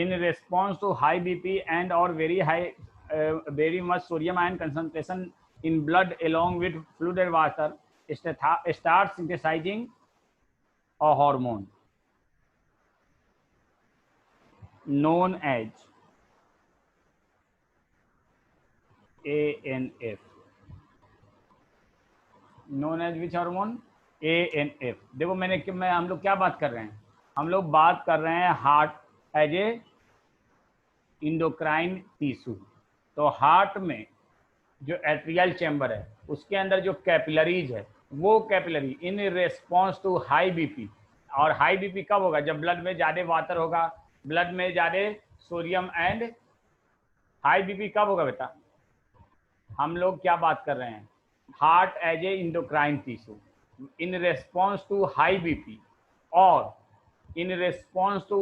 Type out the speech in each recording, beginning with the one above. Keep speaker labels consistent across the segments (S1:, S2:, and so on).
S1: in response to high BP and or very much sodium ion concentration in blood along with fluid water, starts synthesizing a hormone known as ANF. known as which hormone? ANF. देखो मैं हम लोग क्या बात कर रहे हैं? हम लोग बात कर रहे हैं heart as a endocrine tissue. तो हार्ट में जो एट्रियल चैम्बर है उसके अंदर जो कैपिलरीज है, वो capillary in response to high BP, और हाई बीपी कब होगा? जब ब्लड में ज़्यादा वाटर होगा, ब्लड में ज़्यादा सोडियम एंड हाई बीपी कब होगा बेटा? हम लोग क्या बात कर रहे हैं? Heart as a endocrine tissue in response to high BP और in response to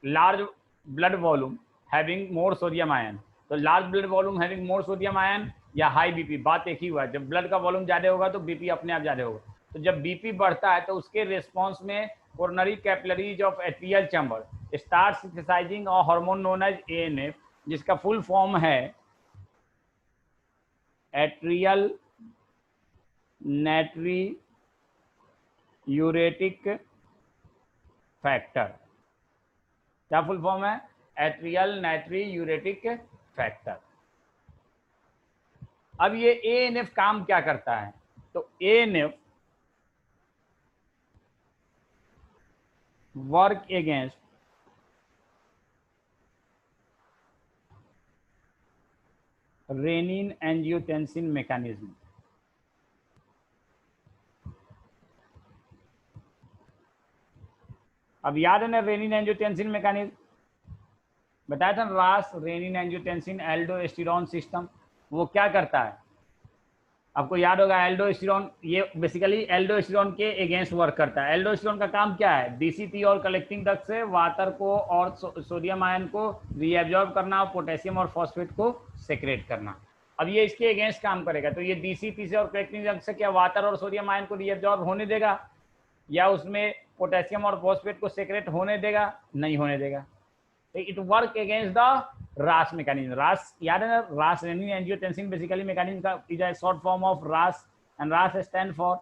S1: large blood volume having more sodium ion. तो large blood volume having more sodium ion या हाई बीपी, बात एक ही हुआ। जब ब्लड का वॉल्यूम ज़्यादा होगा तो बीपी अपने आप ज़्यादा होगा। तो जब बीपी बढ़ता है तो उसके रिस्पॉन्स में coronary capillaries of atrial chamber start synthesizing a hormone known as ANF, जिसका फुल फॉर्म है एट्रियल नाइट्री यूरेटिक फैक्टर। क्या फुल फॉर्म है? Atrial natriuretic factor. अब ये एएनएफ काम क्या करता है? तो ANF work against renin angiotensin mechanism. अब याद है ना रेनिन एंजियोटेंसिन मैकेनिज्म? बताया था रास रेनिन एंजियोटेंसिन एल्डोस्टेरोन सिस्टम। वो क्या करता है? आपको याद होगा एल्डोस्टेरोन, ये बेसिकली एल्डोस्टेरोन के अगेंस्ट वर्क करता है। एल्डोस्टेरोन का काम क्या है? डीसीपी और कलेक्टिंग डक्ट से वाटर को और सोडियम आयन को रीएब्जॉर्ब करना और पोटेशियम और फॉस्फेट को सेक्रेट करना। अब ये इसके अगेंस्ट काम करेगा। तो ये डीसीपी से और कलेक्टिंग डक्ट से क्या वाटर और सोडियम आयन को रीएब्जॉर्ब होने देगा या उसमें पोटेशियम और फॉस्फेट को सेक्रेट होने देगा? नहीं होने देगा। इट वर्क अगेंस्ट द रास मैकेनिज्म। रास याद है ना? रास रेनिन एंजियोटेंसिन बेसिकली मैकेनिज्म का is a short form of रास, एंड रास stand for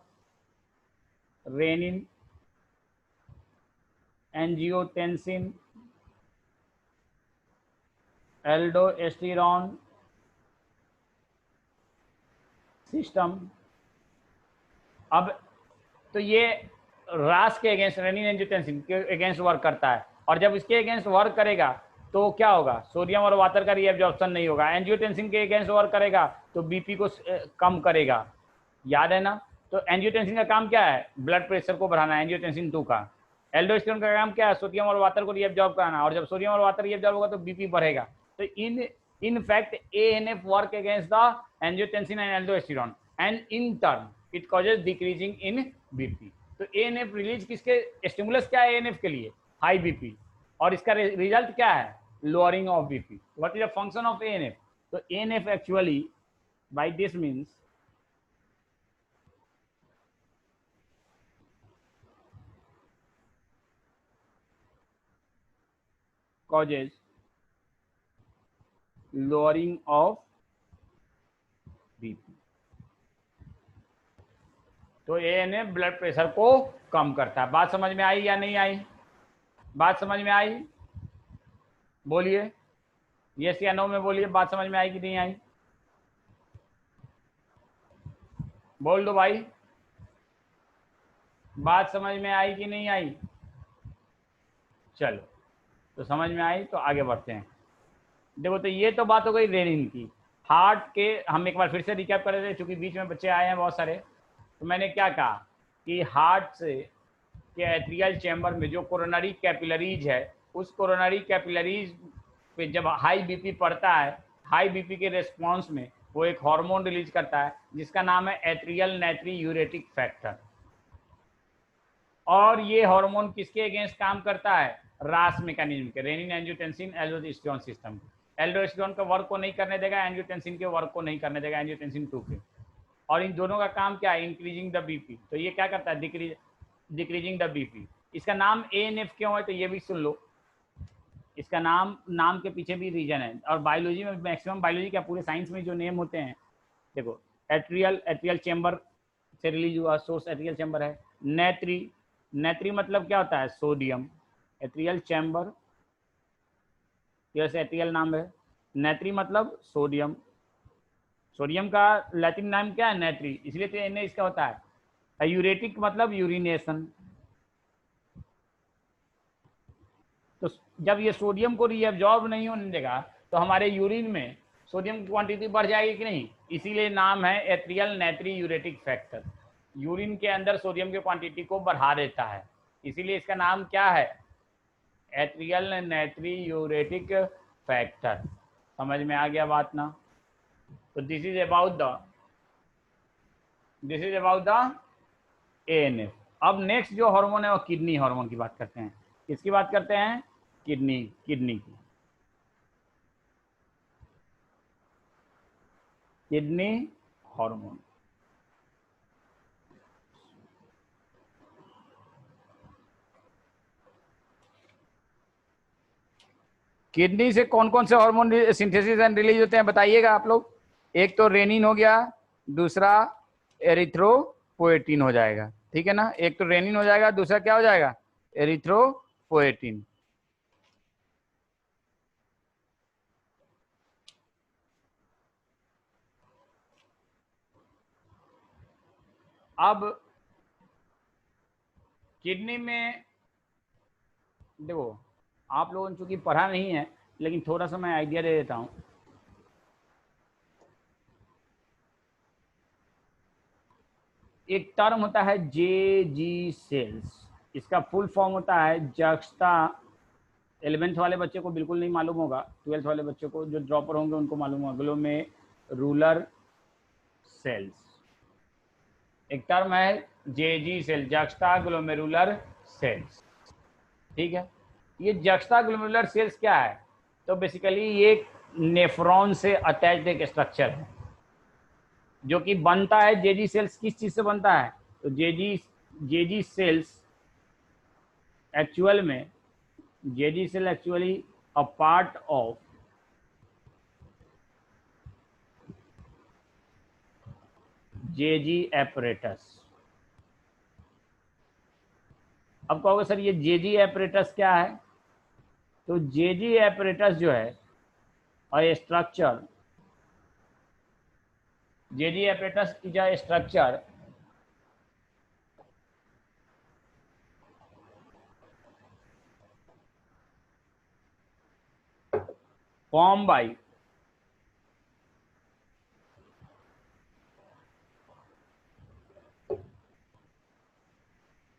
S1: renin angiotensin aldosterone system. अब तो ये रास के अगेंस्ट रेनिन एंजियोटेंसिन के अगेंस्ट वर्क करता है, और जब इसके अगेंस्ट वर्क करेगा तो क्या होगा? सोडियम और वाटर का रीएब्जॉर्प्शन नहीं होगा। एंजियोटेंसिन के अगेंस्ट वर्क करेगा तो बीपी को कम करेगा। याद है ना? तो एंजियोटेंसिन का काम क्या है? ब्लड प्रेशर को बढ़ाना, एंजियोटेंसिन 2 का। एल्डोस्टेरोन का काम क्या है? सोडियम और वाटर को रीएब्जॉर्ब कराना, और जब सोडियम और वाटर रीएब्जॉर्ब होगा तो बीपी बढ़ेगा। तो in fact ANF work against the angiotensin and aldosterone, and in turn it causes decreasing in BP. तो एएनएफ रिलीज किसके? स्टिमुलस क्या है एएनएफ के लिए? High BP. और इसका रिजल्ट क्या है? Lowering of BP. What is the function of ANF? तो ANF actually by this means causes lowering of BP. तो एएनएफ ब्लड प्रेशर को कम करता है। बात समझ में आई या नहीं आई? बात समझ में आई? बोलिए यस या नो में बोलिए, बात समझ में आई कि नहीं आई? बोल दो भाई, बात समझ में आई कि नहीं आई? चलो, तो समझ में आई तो आगे बढ़ते हैं। देखो, तो ये तो बात हो गई रेनिन की। हार्ट के हम एक बार फिर से रिकैप कर रहे थे, चूंकि बीच में बच्चे आए हैं बहुत सारे। तो मैंने क्या कहा कि हार्ट से के एट्रियल चैम्बर में जो कोरोनरी कैपिलरीज है, उस कोरोनरी कैपिलरीज पे जब हाई बीपी पड़ता है, हाई बीपी के रेस्पॉन्स में वो एक हार्मोन रिलीज करता है जिसका नाम है एट्रियल नाइट्री यूरेटिक फैक्टर। और ये हार्मोन किसके अगेंस्ट काम करता है? रास मैकेनिज्म के, renin angiotensin aldosterone system. Aldosterone के वर्क को नहीं करने देगा, एंजियोटेंसिन के वर्क को नहीं करने देगा, एंजियोटेंसिन 2 के। और इन दोनों का काम क्या है? Increasing the BP. तो ये क्या करता है? Decreasing the BP. इसका नाम एएनएफ क्यों है? तो ये भी सुन लो। इसका नाम के पीछे भी रीजन है। और बायोलॉजी में मैक्सिमम, बायोलॉजी क्या पूरे साइंस में जो नेम होते हैं, देखो एट्रियल चेम्बर से रिलीज हुआ सोर्स एट्रियल चेम्बर है। नेत्री मतलब क्या होता है, सोडियम। एट्रियल चैम्बर, जैसे एट्रियल नाम है, नेत्री मतलब सोडियम। सोडियम का लैटिन नाम क्या है, नेत्री, इसलिए तो एन इसका होता है। यूरेटिक मतलब यूरिनेशन। तो जब ये सोडियम को रीअब्जॉर्ब नहीं होने देगा तो हमारे यूरिन में सोडियम की क्वांटिटी बढ़ जाएगी कि नहीं, इसीलिए नाम है एट्रियल नेत्री यूरेटिक फैक्टर। यूरिन के अंदर सोडियम की क्वांटिटी को बढ़ा देता है, इसीलिए इसका नाम क्या है, एट्रियल नेत्री यूरेटिक फैक्टर। समझ में आ गया बात ना। तो this is about the ANF. अब नेक्स्ट जो हार्मोन है वो किडनी हार्मोन की बात करते हैं। किसकी बात करते हैं, किडनी की। Kidney hormone. किडनी से कौन कौन से हार्मोन सिंथेसिस एंड रिलीज होते हैं बताइएगा आप लोग। एक तो रेनिन हो गया, दूसरा एरिथ्रोपोएटिन हो जाएगा, ठीक है ना। एक तो रेनिन हो जाएगा, दूसरा क्या हो जाएगा, एरिथ्रोपोएटिन। अब किडनी में देखो, आप लोगों ने चूंकि पढ़ा नहीं है, लेकिन थोड़ा सा मैं आइडिया दे देता हूं। एक टर्म होता है जे जी सेल्स, इसका फुल फॉर्म होता है जक्स्टा। 11th वाले बच्चे को बिल्कुल नहीं मालूम होगा, 12th वाले बच्चों को, जो ड्रॉपर होंगे उनको मालूम होगा। ग्लोमेरुलर सेल्स एक टर्म है, जे जी सेल, जक्स्टा ग्लोमेरुलर सेल्स, ठीक है। ये जक्स्टा ग्लोमेरुलर सेल्स क्या है, तो बेसिकली ये नेफ्रॉन से अटैच्ड एक स्ट्रक्चर है जो कि बनता है। जेजी सेल्स किस चीज से बनता है, तो जेजी सेल्स एक्चुअल में, JG cell actually a part of JG apparatus. अब कहोगे सर ये जेजी एपरेटस क्या है, तो जेजी एपरेटस जो है और structure, JG apparatus is a structure formed by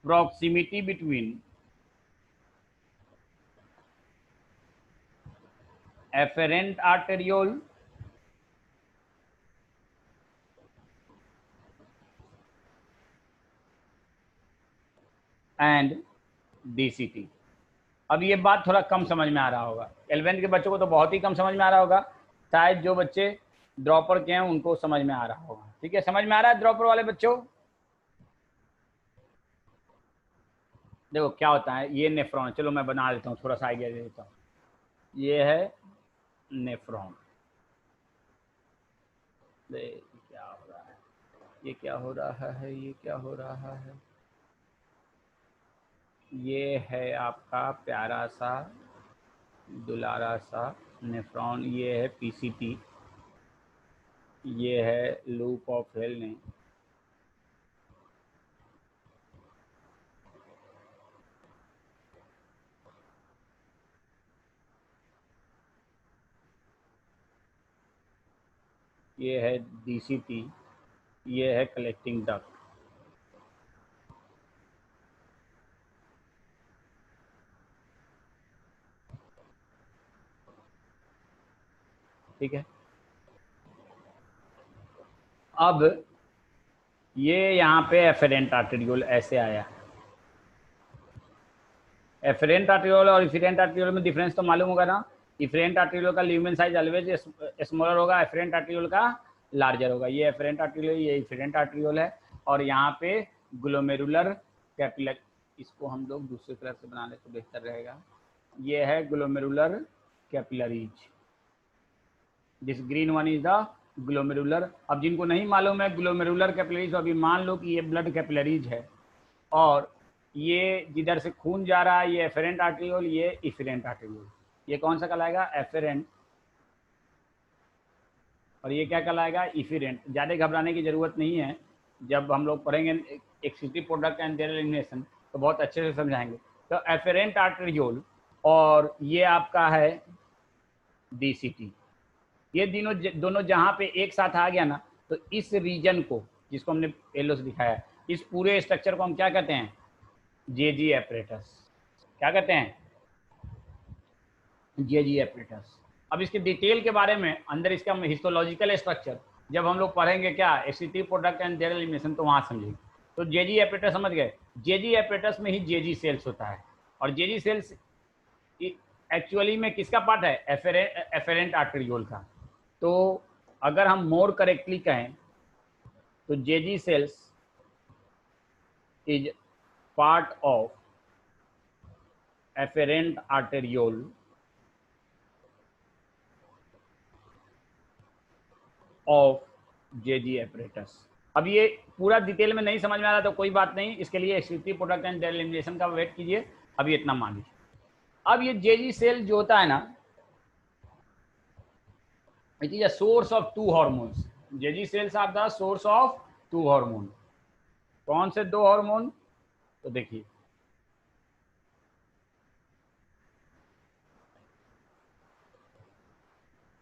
S1: proximity between afferent arteriole and DCT. अब ये बात थोड़ा कम समझ में आ रहा होगा, 11th के बच्चों को तो बहुत ही कम समझ में आ रहा होगा, शायद जो बच्चे ड्रॉपर के हैं उनको समझ में आ रहा होगा। ठीक है, समझ में आ रहा है ड्रॉपर वाले बच्चों। देखो क्या होता है, ये नेफ्रॉन, चलो मैं बना देता हूँ, थोड़ा सा आइडिया दे देता हूँ। ये है नेफ्रॉन, क्या हो रहा है, ये क्या हो रहा है, ये क्या हो रहा है, ये है आपका प्यारा सा दुलारा सा नेफ्रॉन, ये है पीसीटी, ये है लूप ऑफ हेलने, ये है डीसीटी, ये है कलेक्टिंग डक्ट। ठीक है, अब ये यहाँ पे एफेरेंट आर्टेरियोल ऐसे आया। एफेरेंट आर्टेरियोल और इफेरेंट आर्टेरियोल में डिफरेंस तो मालूम होगा ना। इफेरेंट आर्टेरियोल का ल्यूमेन साइज ऑलवेज स्मॉलर होगा, एफेरेंट आर्टेरियोल का लार्जर होगा। ये एफेरेंट आर्टेरियोल, ये इफेरेंट आर्टेरियोल है। और यहाँ पे ग्लोमेरुलर कैपिलर, इसको हम लोग दूसरे कलर से बना ले तो बेहतर रहेगा। ये है glomerular capillaries, this green one is the glomerular. अब जिनको नहीं मालूम है ग्लोमेरुलर कैपिलरीज, तो अभी मान लो कि ये ब्लड कैपिलरीज है और ये जिधर से खून जा रहा है ये एफेरेंट आर्टेरियोल, ये इफेरेंट आर्टेरियोल। ये कौन सा कहलाएगा? एफेरेंट। और ये क्या कहलाएगा? इफेरेंट। ज़्यादा घबराने की ज़रूरत नहीं है, जब हम लोग पढ़ेंगे excretive product and there elimination तो बहुत अच्छे से समझाएंगे। तो एफेरेंट आर्टेरियोल और ये आपका है डीसीटी। ये दोनों जहाँ पे एक साथ आ गया ना, तो इस रीजन को, जिसको हमने येलो से दिखाया, इस पूरे स्ट्रक्चर को हम क्या कहते हैं? जेजी एपरेटस। क्या कहते हैं? जेजी एपरेटस। अब इसके डिटेल के बारे में, अंदर इसका हिस्टोलॉजिकल स्ट्रक्चर जब हम लोग पढ़ेंगे क्या excretive product and there elimination, तो वहाँ समझेंगे। तो जेजी एपरेटस समझ गए? जेजी एपरेटस में ही जेजी सेल्स होता है, और जेजी सेल्स एक्चुअली में किसका पार्ट है? एफेरेंट आर्टेरियोल का। तो अगर हम मोर करेक्टली कहें तो JG cells is part of afferent arteriole of JG apparatus. अब ये पूरा डिटेल में नहीं समझ में आ रहा तो कोई बात नहीं, इसके लिए excretive product and there elimination का वेट कीजिए। अब ये इतना मान लीजिए। अब ये जेजी सेल जो होता है ना, it is a source of two hormones. JG cells are the source of two hormone. कौन से दो हार्मोन? तो देखिए,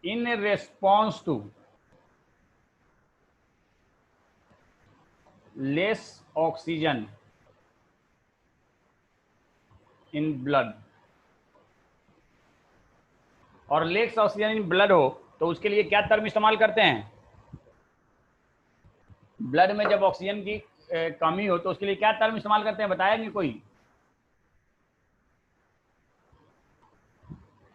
S1: in response to less oxygen in blood, और लेस ऑक्सीजन इन ब्लड हो तो उसके लिए क्या टर्म इस्तेमाल करते हैं? ब्लड में जब ऑक्सीजन की कमी हो तो उसके लिए क्या टर्म इस्तेमाल करते हैं? बताएंगे कोई?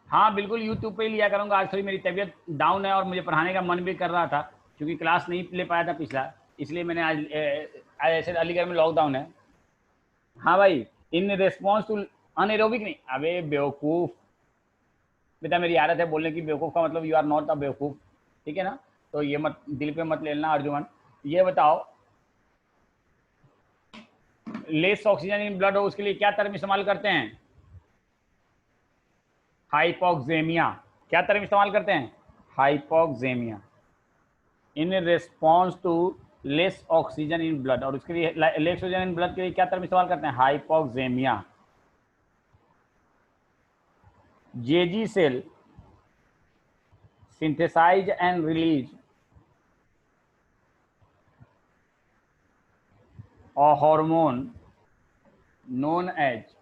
S1: हाँ बिल्कुल, यूट्यूब पे ही लिया करूँगा। आज थोड़ी मेरी तबीयत डाउन है और मुझे पढ़ाने का मन भी कर रहा था, क्योंकि क्लास नहीं ले पाया था पिछला, इसलिए मैंने आज ऐसे अलीगढ़ में लॉकडाउन है। हाँ भाई, इन रिस्पॉन्स टू अनएरोबिक नहीं, अबे बेवकूफ़, बेटा मेरी आदत है बोलने की। बेवकूफ़ का मतलब यू आर नॉट अ बेवकूफ़, ठीक है ना? तो ये मत दिल पे मत लेना अर्जुमन। ये बताओ, लेस ऑक्सीजन इन ब्लड हो उसके लिए क्या टर्म इस्तेमाल करते हैं? हाइपोक्सेमिया। क्या टर्म इस्तेमाल करते हैं? Hypoxemia. In response to less oxygen in blood, और उसके लिए लेस ऑक्सीजन इन ब्लड के लिए क्या टर्म इस्तेमाल करते हैं? Hypoxemia. JG cell synthesize and release a hormone known as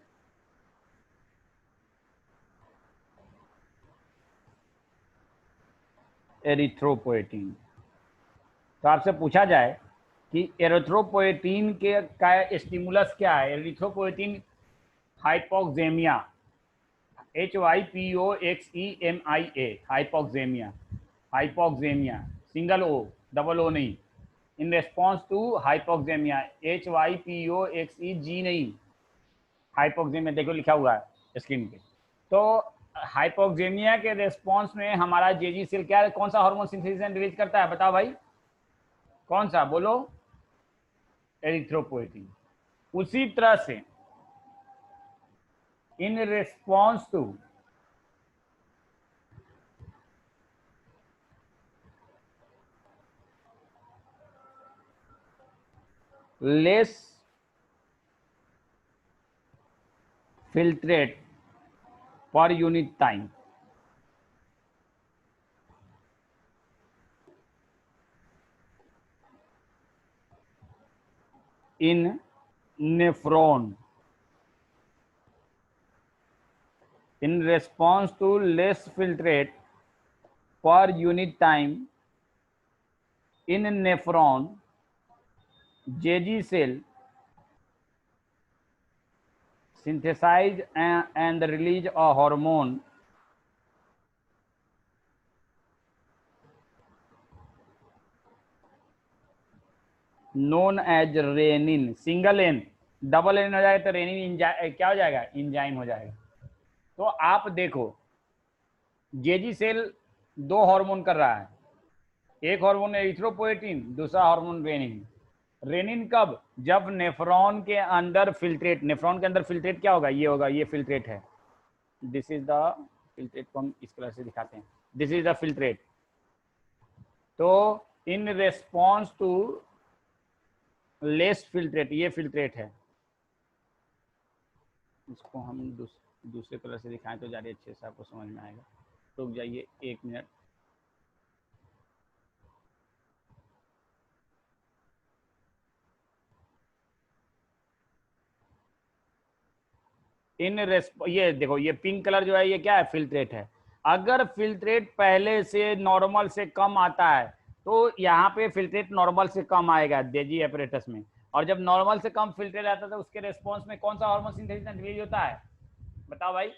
S1: erythropoietin. तो आपसे पूछा जाए कि एरिथ्रोपोएटिन के का स्टिमुलस क्या है? एरिथ्रोपोएटिन हाइपोक्सेमिया, HYPOXEMIA, हाइपोक्सेमिया, हाइपोक्सेमिया, सिंगल ओ, डबल ओ नहीं। इन रेस्पॉन्स टू हाइपोक्सेमिया, HYPOXE नहीं, हाइपोक्सेमिया, देखो लिखा हुआ है स्क्रीन पे। तो हाइपोक्सेमिया के रेस्पॉन्स में हमारा जेजी सेल क्या, कौन सा हार्मोन सिंथेसिस एंड रिलीज करता है? बताओ भाई, कौन सा? बोलो। एरिथ्रोपोएटिन। उसी तरह से in response to less filtrate per unit time in nephron, in response to less filtrate per unit time in nephron, JG cell synthesize and release a hormone known as renin, single N, double N हो जाएगा तो rennin क्या हो जाएगा? Enzyme हो जाएगा। तो आप देखो जेजी सेल दो हार्मोन कर रहा है, एक हार्मोन एरिथ्रोपोएटिन, दूसरा हार्मोन रेनिन। रेनिन कब? जब नेफ्रॉन के अंदर फिल्ट्रेट, नेफ्रॉन के अंदर फिल्ट्रेट क्या होगा, ये होगा, ये फिल्ट्रेट है, दिस इज द फिल्ट्रेट को हम इस कलर से दिखाते हैं, दिस इज द फिल्ट्रेट। तो in response to less filtrate, ये फिल्ट्रेट है, इसको हम दूसरे कलर से दिखाएं तो ज़्यादा अच्छे से आपको समझ में आएगा। रुक जाइए 1 मिनट। ये देखो, ये पिंक कलर जो है ये क्या है, फिल्ट्रेट है। अगर फिल्ट्रेट पहले से नॉर्मल से कम आता है तो यहाँ पे फिल्ट्रेट नॉर्मल से कम आएगा जेजी एपरेटस में, और जब नॉर्मल से कम फिल्ट्रेट आता है तो उसके रेस्पॉन्स में कौन सा हार्मोन सिंथेसिस रिलीज होता है, बताओ भाई,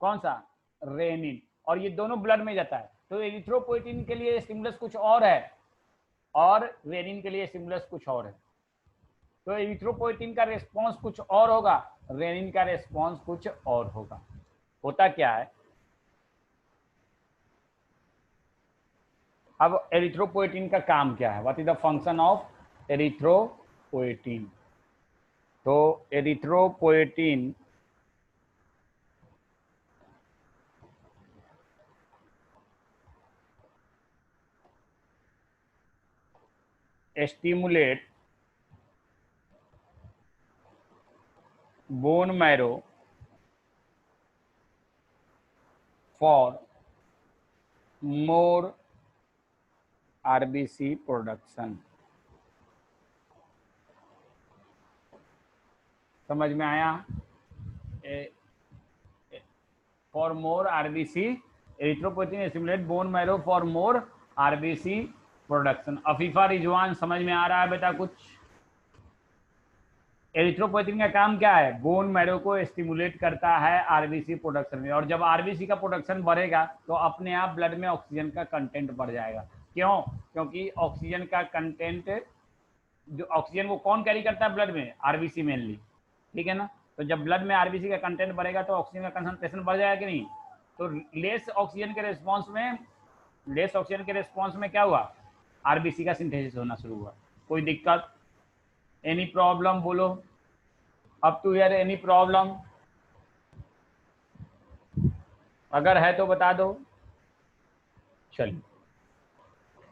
S1: कौन सा? रेनिन। और ये दोनों ब्लड में जाता है। तो एरिथ्रोपोएटिन के लिए स्टिमुलस कुछ और है और रेनिन के लिए स्टिमुलस कुछ और है। तो एरिथ्रोपोएटिन का रेस्पॉन्स कुछ और होगा, रेनिन का रेस्पॉन्स कुछ और होगा। होता क्या है, अब एरिथ्रोपोएटिन का काम क्या है, what is the function of erythropoietin? तो erythropoietin stimulate bone marrow for more RBC production. समझ में आया? For more RBC, erythropoietin stimulate bone marrow for more RBC production. Afifa Rizwan समझ में आ रहा है बेटा कुछ? एरिथ्रोपोएटिन का काम क्या है, बोन मैरो को स्टिमुलेट करता है आरबीसी प्रोडक्शन में, और जब आरबीसी का प्रोडक्शन बढ़ेगा तो अपने आप ब्लड में ऑक्सीजन का कंटेंट बढ़ जाएगा। क्यों? क्योंकि ऑक्सीजन का कंटेंट, जो ऑक्सीजन वो कौन कैरी करता है ब्लड में, आरबीसी मेनली, ठीक है ना। तो जब ब्लड में आरबीसी का कंटेंट बढ़ेगा तो ऑक्सीजन का कंसंट्रेशन बढ़ जाएगा कि नहीं। तो लेस ऑक्सीजन के रिस्पॉन्स में क्या हुआ, आरबीसी का सिंथेसिस होना शुरू हुआ। कोई दिक्कत, एनी प्रॉब्लम बोलो, up to here any problem? अगर है तो बता दो। चलिए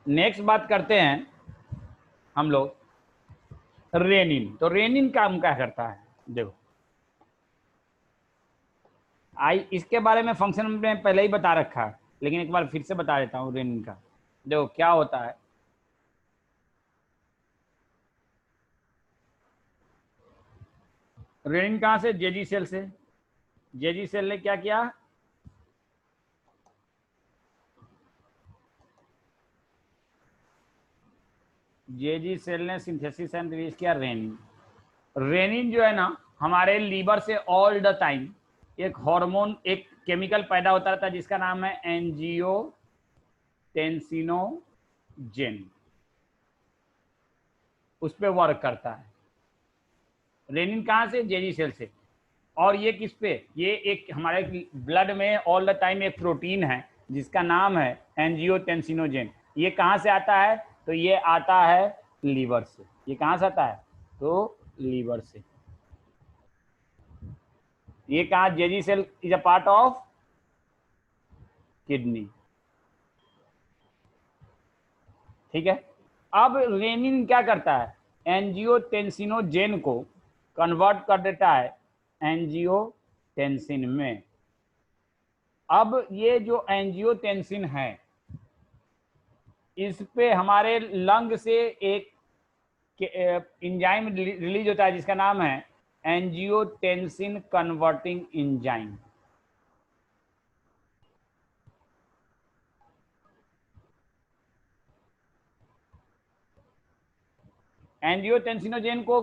S1: नेक्स्ट बात करते हैं हम लोग रेनिन। तो रेनिन काम क्या करता है, देखो इसके बारे में फंक्शन में पहले ही बता रखा है, लेकिन एक बार फिर से बता देता हूँ रेनिन का। देखो क्या होता है, रेनिन कहाँ से, जेजी सेल से। जेजी सेल ने क्या किया, जेजी सेल ने सिंथेसिस एंड रिलीज किया रेनिन। रेनिन जो है ना, हमारे लीवर से ऑल द टाइम एक हार्मोन, एक केमिकल पैदा होता रहता है जिसका नाम है एंजियोटेंसिनोजेन, उस पर वर्क करता है। रेनिन कहाँ से, जेजी सेल से। और ये किस पे, ये एक हमारे ब्लड में ऑल द टाइम एक प्रोटीन है जिसका नाम है एंजियोटेंसिनोजेन। ये कहाँ से आता है, तो ये आता है लीवर से। ये कहाँ से आता है, तो लीवर से। ये कहाँ, JG cell is a part of kidney, ठीक है। अब रेनिन क्या करता है, एंजियोटेंसिनोजेन को कन्वर्ट कर देता है एंजियोटेंसिन में। अब ये जो एंजियोटेंसिन है, इस पे हमारे लंग से एक एंजाइम रिलीज होता है जिसका नाम है एंजियोटेंसिन कन्वर्टिंग एंजाइम। एंजियोटेंसिनोजेन को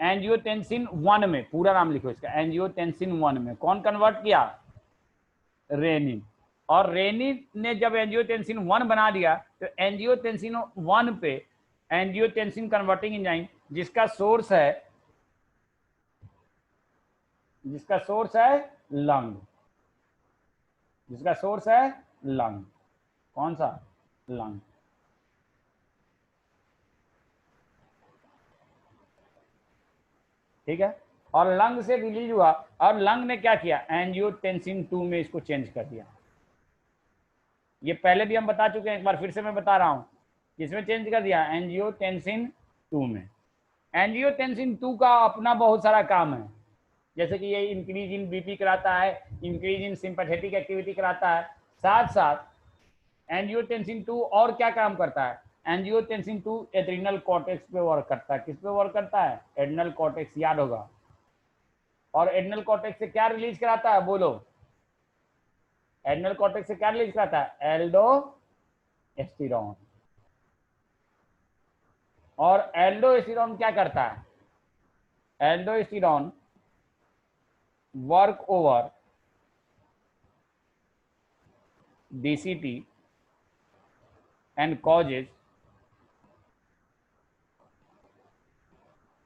S1: एंजियोटेंसिन 1 में, पूरा नाम लिखो इसका, एंजियोटेंसिन 1 में कौन कन्वर्ट किया, रेनिन। और रेनिन ने जब एंजियोटेंसिन 1 बना दिया तो एंजियोटेंसिन 1 पे एंजियोटेंसिन कन्वर्टिंग एंजाइम जिसका सोर्स है जिसका सोर्स है लंग, जिसका सोर्स है लंग। कौन सा? लंग। ठीक है, और लंग से रिलीज हुआ, और लंग ने क्या किया, एंजियोटेंसिन 2 में इसको चेंज कर दिया। ये पहले भी हम बता चुके हैं, एक बार फिर से मैं बता रहा हूं, किसमें चेंज कर दिया, एंजियोटेंसिन 2 में। एंजियोटेंसिन 2 का अपना बहुत सारा काम है, जैसे कि ये इंक्रीज इन बीपी कराता है, इंक्रीज इन सिंपैथेटिक एक्टिविटी कराता है। साथ साथ एंजियोटेंसिन 2 और क्या काम करता है, एंजियोटेंसिन 2 एड्रिनल कॉर्टेक्स पे वर्क करता है। किस पे वर्क करता है, एड्रिनल कॉर्टेक्स, याद होगा। और एड्रिनल कॉर्टेक्स से क्या रिलीज कराता है, बोलो, एड्रिनल कॉर्टेक्स से क्या रिलीज कराता है, एल्डोस्टेरोन। और एल्डोस्टेरोन क्या करता है, aldosterone work over DCT and causes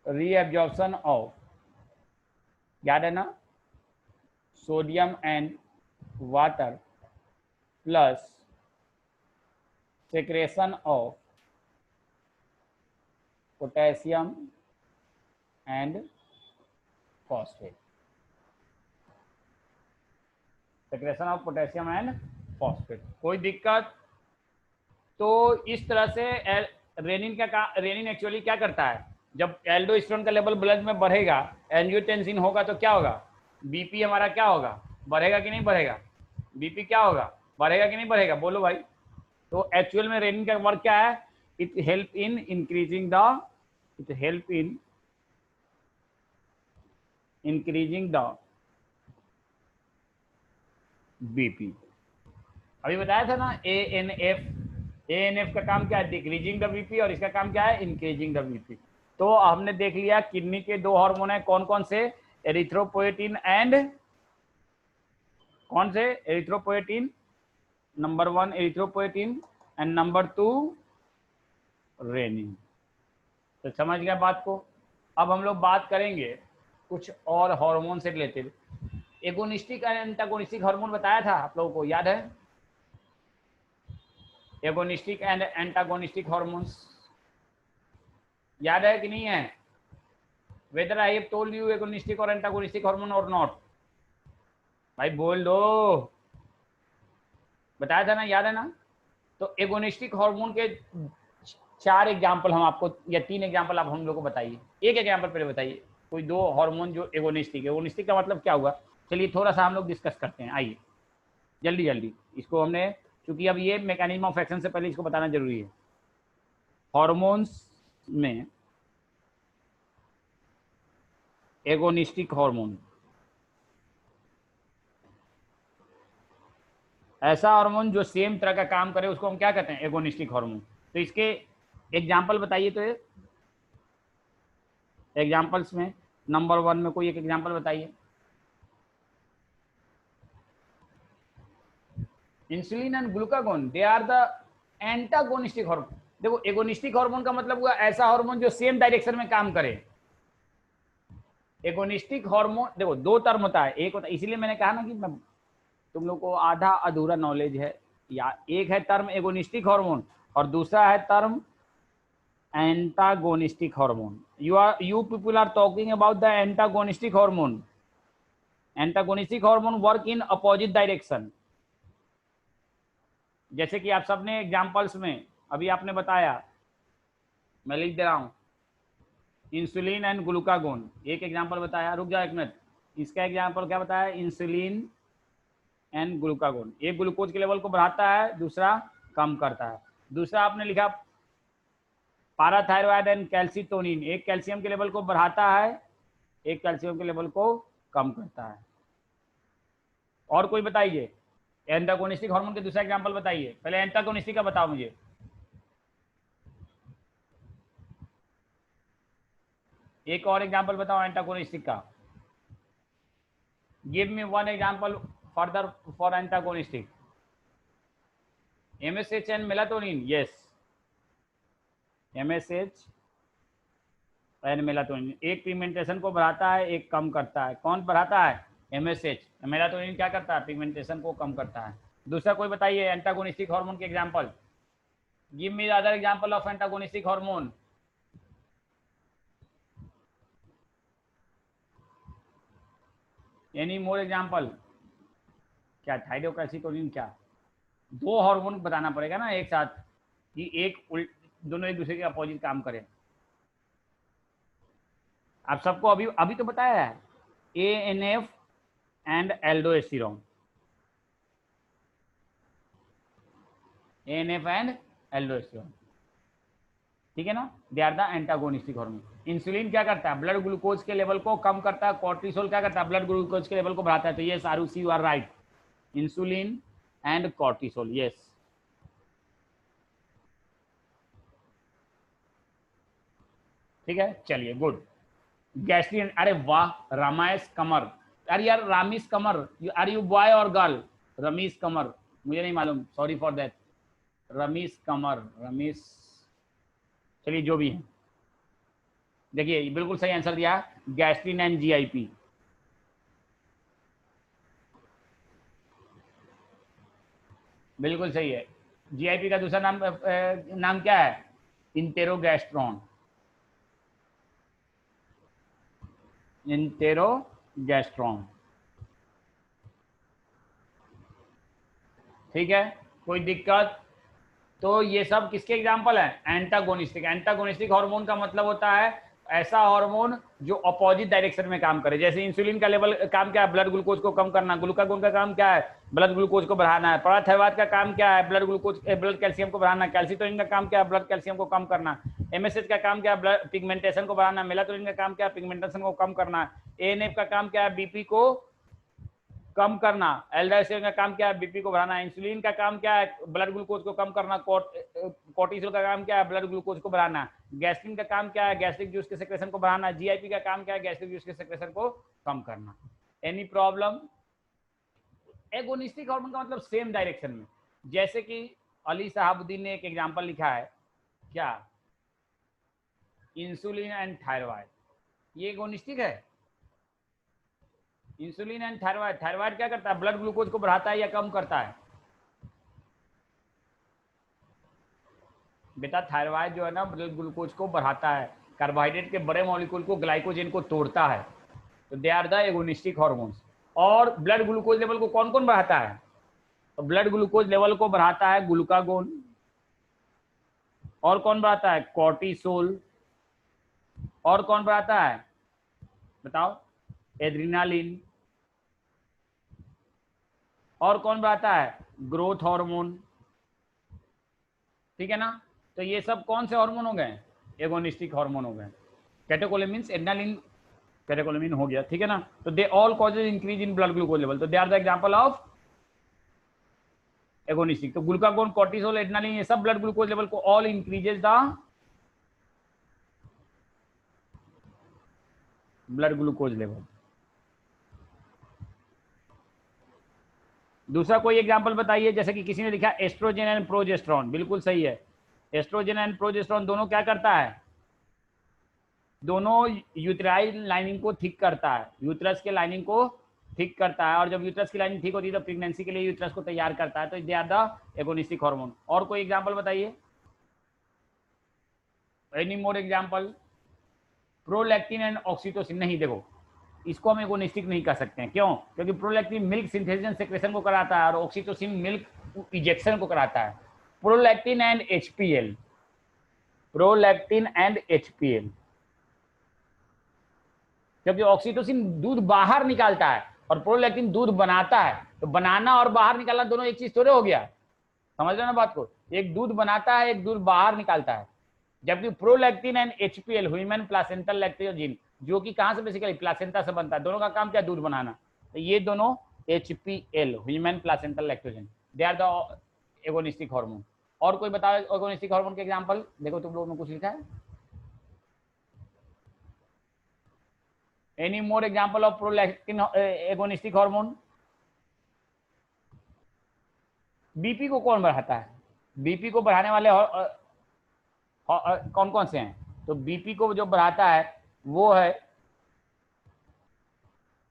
S1: reabsorption of, याद है ना, sodium and water plus secretion of potassium and phosphate, secretion of potassium and phosphate. कोई दिक्कत? तो इस तरह से रेनिन रेनिन एक्चुअली क्या करता है, जब एल्डोस्टेरोन का लेवल ब्लड में बढ़ेगा, एंजियोटेंसिन होगा तो क्या होगा, बीपी हमारा क्या होगा, बढ़ेगा कि नहीं बढ़ेगा, बीपी क्या होगा, बढ़ेगा कि नहीं बढ़ेगा, बोलो भाई। तो एक्चुअल में रेनिन का वर्क क्या है, it help in increasing the BP. अभी बताया था ना, ANF का काम क्या है, डिक्रीजिंग द बीपी, और इसका काम क्या है, इंक्रीजिंग द बीपी। तो हमने देख लिया किडनी के दो हार्मोन है, कौन कौन से, एरिथ्रोपोएटिन एंड, कौन से, erythropoietin, number 1 erythropoietin and number 2 renin. तो समझ गया बात को। अब हम लोग बात करेंगे कुछ और हार्मोन से related. Agonistic and antagonistic hormone बताया था आप लोगों को, याद है, एगोनिस्टिक एंड एंटागोनिस्टिक हार्मोन्स, याद है कि नहीं है, whether I have told you agonistic और एंटागोनिस्टिक हार्मोन और नॉट, भाई बोल दो, बताया था ना, याद है ना। तो एगोनिस्टिक हार्मोन के 4 एग्जाम्पल हम आपको, या 3 एग्जाम्पल आप हम लोग को बताइए, एक एग्जाम्पल पहले बताइए, कोई 2 हार्मोन जो एगोनिस्टिक, एगोनिस्टिक का मतलब क्या हुआ, चलिए थोड़ा सा हम लोग डिस्कस करते हैं, आइए जल्दी जल्दी इसको हमने, क्योंकि अब ये मैकेनिज्म ऑफ एक्शन से पहले इसको बताना जरूरी है। हार्मोन्स में एगोनिस्टिक हार्मोन, ऐसा हार्मोन जो सेम तरह का काम करे उसको हम क्या कहते हैं, एगोनिस्टिक हार्मोन। तो इसके एग्जाम्पल बताइए, तो एग्जाम्पल्स में नंबर 1 में कोई एक एग्जाम्पल बताइए। Insulin and glucagon, they are the antagonistic hormone. देखो, एगोनिस्टिक हार्मोन का मतलब हुआ ऐसा हार्मोन जो सेम डायरेक्शन में काम करे। एगोनिस्टिक हार्मोन, देखो 2 टर्म होता है, एक होता है, इसीलिए मैंने कहा ना कि तुम लोग को आधा अधूरा नॉलेज है, या एक है टर्म एगोनिस्टिक हार्मोन और दूसरा है term antagonistic hormone. you people are talking about the antagonistic hormone. Antagonistic hormone work in opposite direction, जैसे कि आप सबने एग्जांपल्स में अभी आपने बताया, मैं लिख दे रहा हूं, इंसुलिन एंड ग्लूकागोन, एक एग्जांपल बताया, रुक जाओ एक मिनट, इसका एग्जांपल क्या बताया, इंसुलिन एंड ग्लूकागोन, एक ग्लूकोज के लेवल को बढ़ाता है, दूसरा कम करता है। दूसरा आपने लिखा पाराथायरॉयड एंड कैल्सिटोनिन, एक कैल्शियम के लेवल को बढ़ाता है, एक कैल्शियम के लेवल को कम करता है। और कोई बताइए, एंटागोनिस्टिक हार्मोन के दूसरा एग्जांपल बताइए, पहले एंटागोनिस्टिक का बताओ मुझे, एक और एग्जांपल बताओ एंटागोनिस्टिक का, give me one example further for antagonistic. MSH and melatonin, yes, MSH and melatonin. एक पिगमेंटेशन को बढ़ाता है, एक कम करता है। कौन बढ़ाता है? एमएसएच। मेलाटोनिन क्या करता है? पिगमेंटेशन को कम करता है। दूसरा कोई बताइए एंटागोनिस्टिक हार्मोन के example. Give me other example of antagonistic hormone. Any more example? क्या थाइरोकैल्सिटोनिन? क्या? दो हार्मोन बताना पड़ेगा ना एक साथ कि दोनों एक दूसरे के अपोजिट काम करें। आप सबको अभी अभी तो बताया है, ANF and aldosterone. ANF and aldosterone, ठीक है ना? They are the antagonistic hormone. Insulin क्या करता है? ब्लड ग्लूकोज के लेवल को कम करता है। कॉर्टिसोल क्या करता है? ब्लड ग्लूकोज के लेवल को बढ़ाता है। तो ये सारूसी you are right, insulin and cortisol, yes. ठीक है, चलिए गुड। गैस्ट्रिन, अरे वाह, रमेश कमर। अरे यार रामीश कमर, आर यू बॉय और गर्ल? रमीश कमर, मुझे नहीं मालूम, सॉरी फॉर दैट। रमीश कमर, रमीश, चलिए जो भी है। देखिए बिल्कुल सही आंसर दिया, गैस्ट्रिन एंड जीआईपी। बिल्कुल सही है। जीआईपी का दूसरा नाम क्या है? इंटेरोगैस्ट्रॉन। इंटेरोगैस्ट्रॉन, ठीक है, कोई दिक्कत? तो ये सब किसके एग्जाम्पल है? एंटागोनिस्टिक। एंटागोनिस्टिक हार्मोन का मतलब होता है ऐसा हार्मोन जो अपोजिट डायरेक्शन में काम करे। जैसे इंसुलिन का लेवल काम क्या है? ब्लड ग्लूकोज को कम करना। ग्लूकागोन का काम क्या है? ब्लड ग्लूकोज को बढ़ाना है। पैराथायरॉइड का काम क्या है? ब्लड कैल्शियम को बढ़ाना। कैल्सिटोनिन का काम क्या है? ब्लड कैल्शियम को कम करना। एमएसएच का काम क्या है? ब्लड पिगमेंटेशन को बढ़ाना। मेलाटोनिन का काम क्या है? पिगमेंटेशन को कम करना। एएनएफ का काम क्या है? बीपी को कम करना। एल्डोस्टेरोन का काम क्या है? बीपी को बढ़ाना। इंसुलिन का काम क्या है? ब्लड ग्लूकोज को कम करना। कोर्टिसोल का काम क्या है? ब्लड ग्लूकोज को बढ़ाना। गैस्ट्रिन का काम क्या है? गैस्ट्रिक जूस के सेक्रेशन को बढ़ाना। जीआईपी का काम क्या है? गैस्ट्रिक जूस के सेक्रेशन को कम करना। Any problem? एगोनिस्टिक हार्मोन का मतलब सेम डायरेक्शन में। जैसे कि अली साहबुद्दीन ने एक एग्जांपल लिखा है, क्या? इंसुलिन एंड थायराइड, ये एगोनिस्टिक है। इंसुलिन एंड थायराइड, थायराइड क्या करता है? ब्लड ग्लूकोज को बढ़ाता है या कम करता है? बेटा थायराइड जो है ना, ब्लड ग्लूकोज को बढ़ाता है, कार्बोहाइड्रेट के बड़े मॉलिक्यूल को, ग्लाइकोजन को तोड़ता है। तो they are the agonistic hormones. और ब्लड ग्लूकोज लेवल को कौन कौन बढ़ाता है? तो ब्लड ग्लूकोज लेवल को बढ़ाता है ग्लूकागोन। और कौन बढ़ाता है? कॉर्टिसोल। और कौन बढ़ाता है बताओ? एड्रिनालिन। और कौन बढ़ाता है? ग्रोथ हार्मोन, ठीक है ना? तो ये सब कौन से हार्मोन हो गए? एगोनिस्टिक हार्मोन हो गए। कैटेकोलेमिन्स, एड्रेनालिन, कैटेकोलेमिन हो गया, ठीक है ना? तो they all causes increase in blood glucose level, तो they are the example of agonistic. तो ग्लूकागोन, कॉर्टिसोल, एड्रेनालिन, ये सब ब्लड ग्लूकोज लेवल को all increases the blood glucose level. दूसरा कोई एग्जांपल बताइए। जैसे कि किसी ने लिखा एस्ट्रोजन एंड प्रोजेस्टेरॉन, बिल्कुल सही है। एस्ट्रोजन एंड प्रोजेस्टेरॉन दोनों क्या करता है? दोनों यूट्राइल लाइनिंग को थिक करता है, यूट्रस के लाइनिंग को थिक करता है। और जब यूट्रस की लाइनिंग ठीक होती है तो प्रेगनेंसी के लिए यूट्रस को तैयार करता है। तो they are the agonistic hormone. और कोई एग्जांपल बताइए, any more example? Prolactin and oxytocin, नहीं देखो इसको हम एगोनिस्टिक नहीं कर सकते हैं। क्यों? क्योंकि प्रोलैक्टिन मिल्क सिंथेसिस सेक्रेशन को कराता है और ऑक्सीटोसिन मिल्क इजेक्शन को कराता है। Prolactin and HPL, prolactin and HPL, क्योंकि ऑक्सीटोसिन दूध बाहर निकालता है और प्रोलैक्टिन दूध बनाता है। तो बनाना और बाहर निकालना दोनों एक चीज थोड़े हो गया। समझ रहे ना बात को? एक दूध बनाता है, एक दूध बाहर निकालता है। जबकि prolactin and HPL, human placental lactogen, जो कि कहां से बेसिकली प्लासेंटा से बनता है, दोनों का काम क्या? दूध बनाना। तो ये दोनों HPL, human placental lactogen, they are the agonistic hormone. और कोई बताओ एगोनिस्टिक हार्मोन के एग्जांपल? देखो तुम लोगों ने कुछ लिखा है? Any more example of prolactin agonistic hormone? BP को कौन बढ़ाता है? बीपी को बढ़ाने वाले कौन कौन से हैं? तो बीपी को जो बढ़ाता है वो है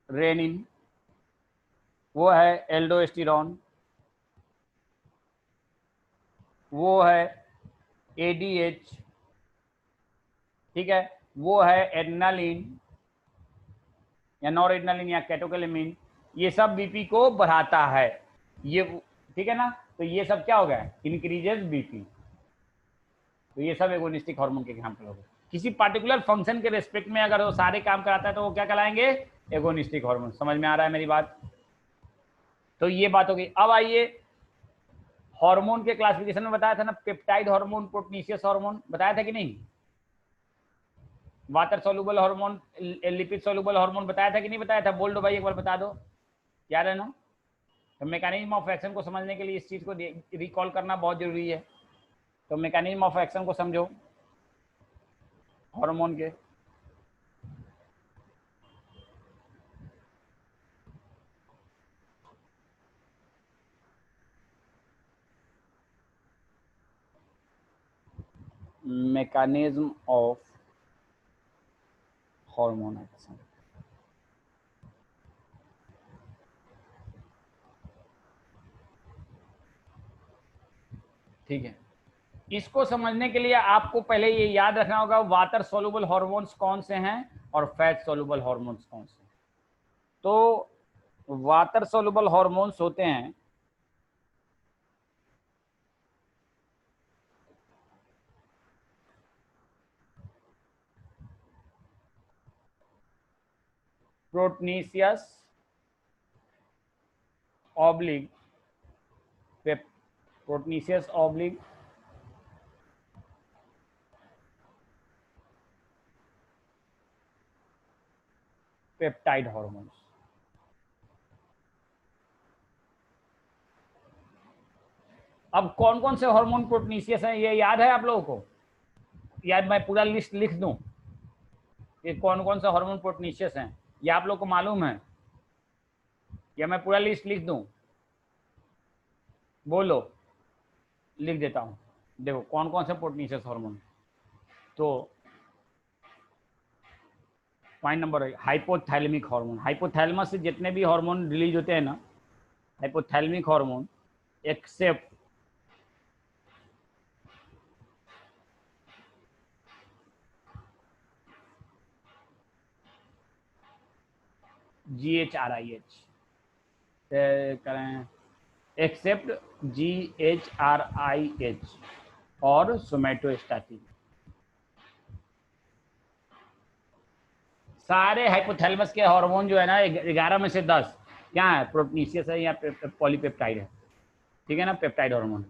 S1: रेनिन, वो है एल्डोस्टेरोन, वो है एडीएच, ठीक है, वो है एड्रेनालिन या नॉरएड्रेनालिन या कैटेकोलेमिन, ये सब बीपी को बढ़ाता है। ये ठीक है ना, तो ये सब क्या हो गया, इंक्रीजेस बीपी। तो ये सब एगोनिस्टिक हार्मोन के एग्जांपल हो गए। किसी पार्टिकुलर फंक्शन के रेस्पेक्ट में अगर वो सारे काम कराता है तो वो क्या कहलाएंगे, एगोनिस्टिक हार्मोन। समझ में आ रहा है मेरी बात? तो ये बात हो गई। अब आइए हार्मोन के क्लासिफिकेशन में बताया था ना, पेप्टाइड हार्मोन, प्रोटीनियस हार्मोन, बताया था कि नहीं? Water soluble hormone, lipid soluble hormone बताया था कि नहीं बताया था? बोल दो भाई, एक बार बता दो, याद है ना? तो मैकेनिज्म ऑफ एक्शन को समझने के लिए इस चीज को रिकॉल करना बहुत जरूरी है। तो मैकेनिज्म ऑफ एक्शन को समझो हार्मोन के। मैकेनिज्म ऑफ हार्मोन एक्शन, ठीक है। इसको समझने के लिए आपको पहले ये याद रखना होगा वाटर सोलुबल हार्मोन्स कौन से हैं और फैट सोलुबल हार्मोन्स कौन से हैं। तो वाटर सोलुबल हार्मोन्स होते हैं proteinaceous oblique proteinaceous oblique peptide hormones. अब कौन कौन से हार्मोन प्रोटीनियस हैं ये याद है आप लोगों को? याद मैं पूरा लिस्ट लिख दूं कि कौन कौन से हार्मोन प्रोटीनियस हैं, ये आप लोग को मालूम है या मैं पूरा लिस्ट लिख दूं? बोलो, लिख देता हूं। देखो कौन कौन से प्रोटीनियस हार्मोन। तो point number hypothalamic hormone, hypothalamus से जितने भी हार्मोन रिलीज होते हैं ना, हाइपोथैलेमिक हार्मोन एक्सेप्ट GHRIH करें, एक्सेप्ट GHRIH और सोमैटोस्टैटिन। सारे हाइपोथैलेमस के हार्मोन जो है ना 11 में से 10 क्या है, प्रोटीनियस है या पॉलीपेप्टाइड है, ठीक है ना, पेप्टाइड हार्मोन।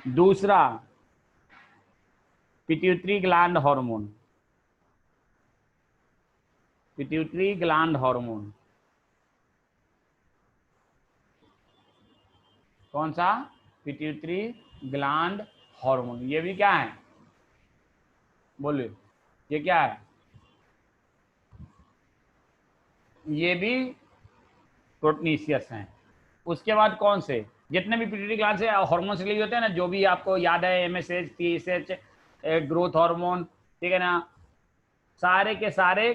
S1: दूसरा pituitary gland hormone, pituitary gland hormone कौन सा, पिट्यूटरी ग्लैंड हार्मोन। ये भी क्या है, बोलिए, ये क्या है, ये भी प्रोटीनियस हैं। उसके बाद कौन से, जितने भी पिट्यूटरी ग्लैंड से हार्मोन रिलीज होते हैं ना, जो भी आपको याद है, MSH, TSH, ग्रोथ हार्मोन, ठीक है ना, सारे के सारे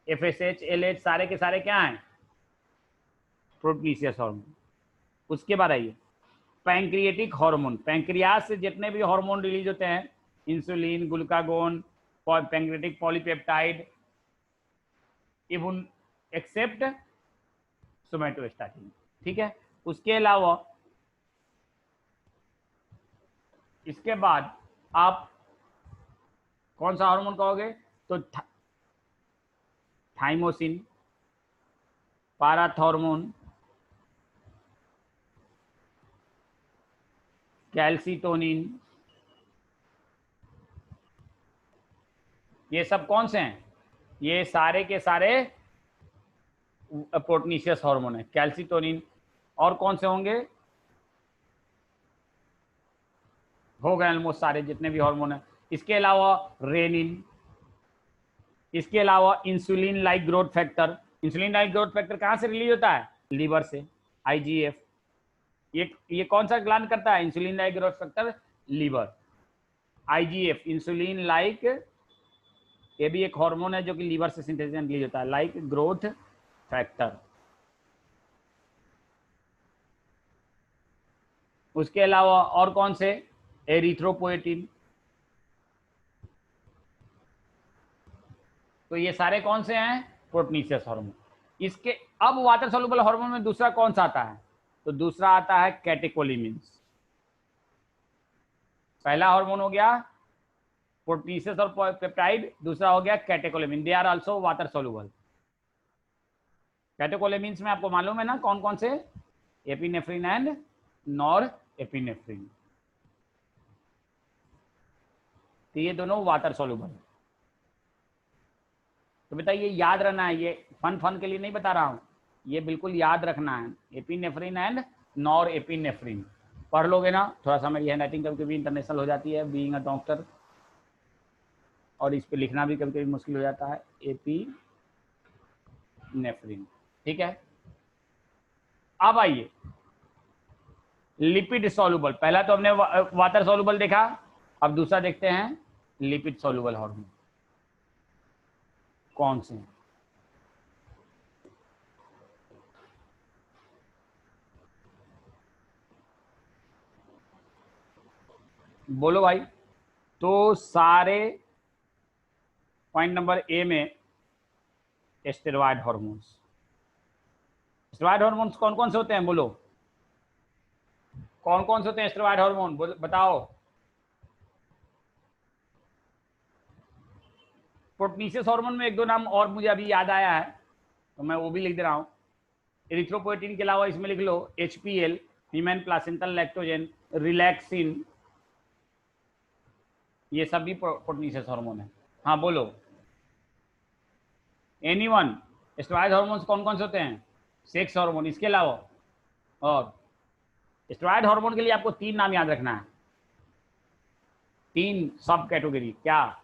S1: FSH, LH, सारे के सारे क्या हैं, प्रोटीनियस हार्मोन। उसके बाद आइए पैंक्रिएटिक हार्मोन, पैंक्रियाज से जितने भी हार्मोन रिलीज होते हैं, insulin, glucagon, pancreatic polypeptide, even except somatostatin, ठीक है। उसके अलावा इसके बाद आप कौन सा हार्मोन कहोगे, तो थाइमोसिन, पाराथॉर्मोन, कैल्सिटोनिन, ये सब कौन से हैं, ये सारे के सारे प्रोटीनियस हार्मोन है। कैल्सिटोनिन, और कौन से होंगे, हो गए ऑलमोस्ट सारे जितने भी हार्मोन है। इसके अलावा रेनिन, इसके अलावा insulin like growth factor, insulin like growth factor कहाँ से रिलीज होता है, लीवर से, IGF। ये कौन सा ग्लैंड करता है insulin like growth factor, liver. IGF insulin like ये भी एक हार्मोन है जो कि लीवर से सिंथेसिस रिलीज होता है, लाइक ग्रोथ फैक्टर। उसके अलावा और कौन से? एरिथ्रोपोएटिन। तो ये सारे कौन से हैं? Proteinaceous hormone. इसके अब वाटर सॉल्युबल हार्मोन में दूसरा कौन सा आता है? तो दूसरा आता है कैटेकोलिमिन्स। पहला हार्मोन हो गया प्रोटीनियस और पेप्टाइड, दूसरा हो गया catecholamine. They are also water soluble. Catecholamines में आपको मालूम है ना कौन कौन से? Epinephrine and norepinephrine. तो ये दोनों वाटर सॉल्युबल। तो बताइए, याद रखना है, ये फन के लिए नहीं बता रहा हूं, ये बिल्कुल याद रखना है। एपिनेफ्रिन एंड नॉर एपिनेफ्रिन पढ़ लोगे ना, थोड़ा सा मेरी हैंडराइटिंग कभी कभी इंटरनेशनल हो जाती है बीइंग अ डॉक्टर, और इस पे लिखना भी कभी कभी मुश्किल हो जाता है। एपिनेफ्रिन, ठीक है। अब आइए लिपिड सॉल्युबल। पहला तो हमने वाटर सॉल्युबल देखा, अब दूसरा देखते हैं लिपिड सॉल्युबल हार्मोन कौन से हैं। बोलो भाई। तो सारे पॉइंट नंबर ए में स्टेरॉयड हार्मोन्स। स्टेरॉयड हार्मोन्स कौन कौन से होते हैं? बोलो कौन कौन से होते हैं स्टेरॉयड हार्मोन, बताओ। प्रोटीनियस हार्मोन में एक दो नाम और मुझे अभी याद आया है, तो मैं वो भी लिख दे रहा हूं। एरिथ्रोपोएटिन के अलावा इसमें लिख लो HPL, human placental lactogen, relaxin, ये सब भी प्रोटीनियस हार्मोन है। हाँ बोलो एनीवन। स्टेरॉयड हार्मोन्स कौन कौन से होते हैं? सेक्स हार्मोन, इसके अलावा और स्टेरॉयड हार्मोन के लिए आपको 3 नाम याद रखना है, 3 सब कैटेगरी। क्या?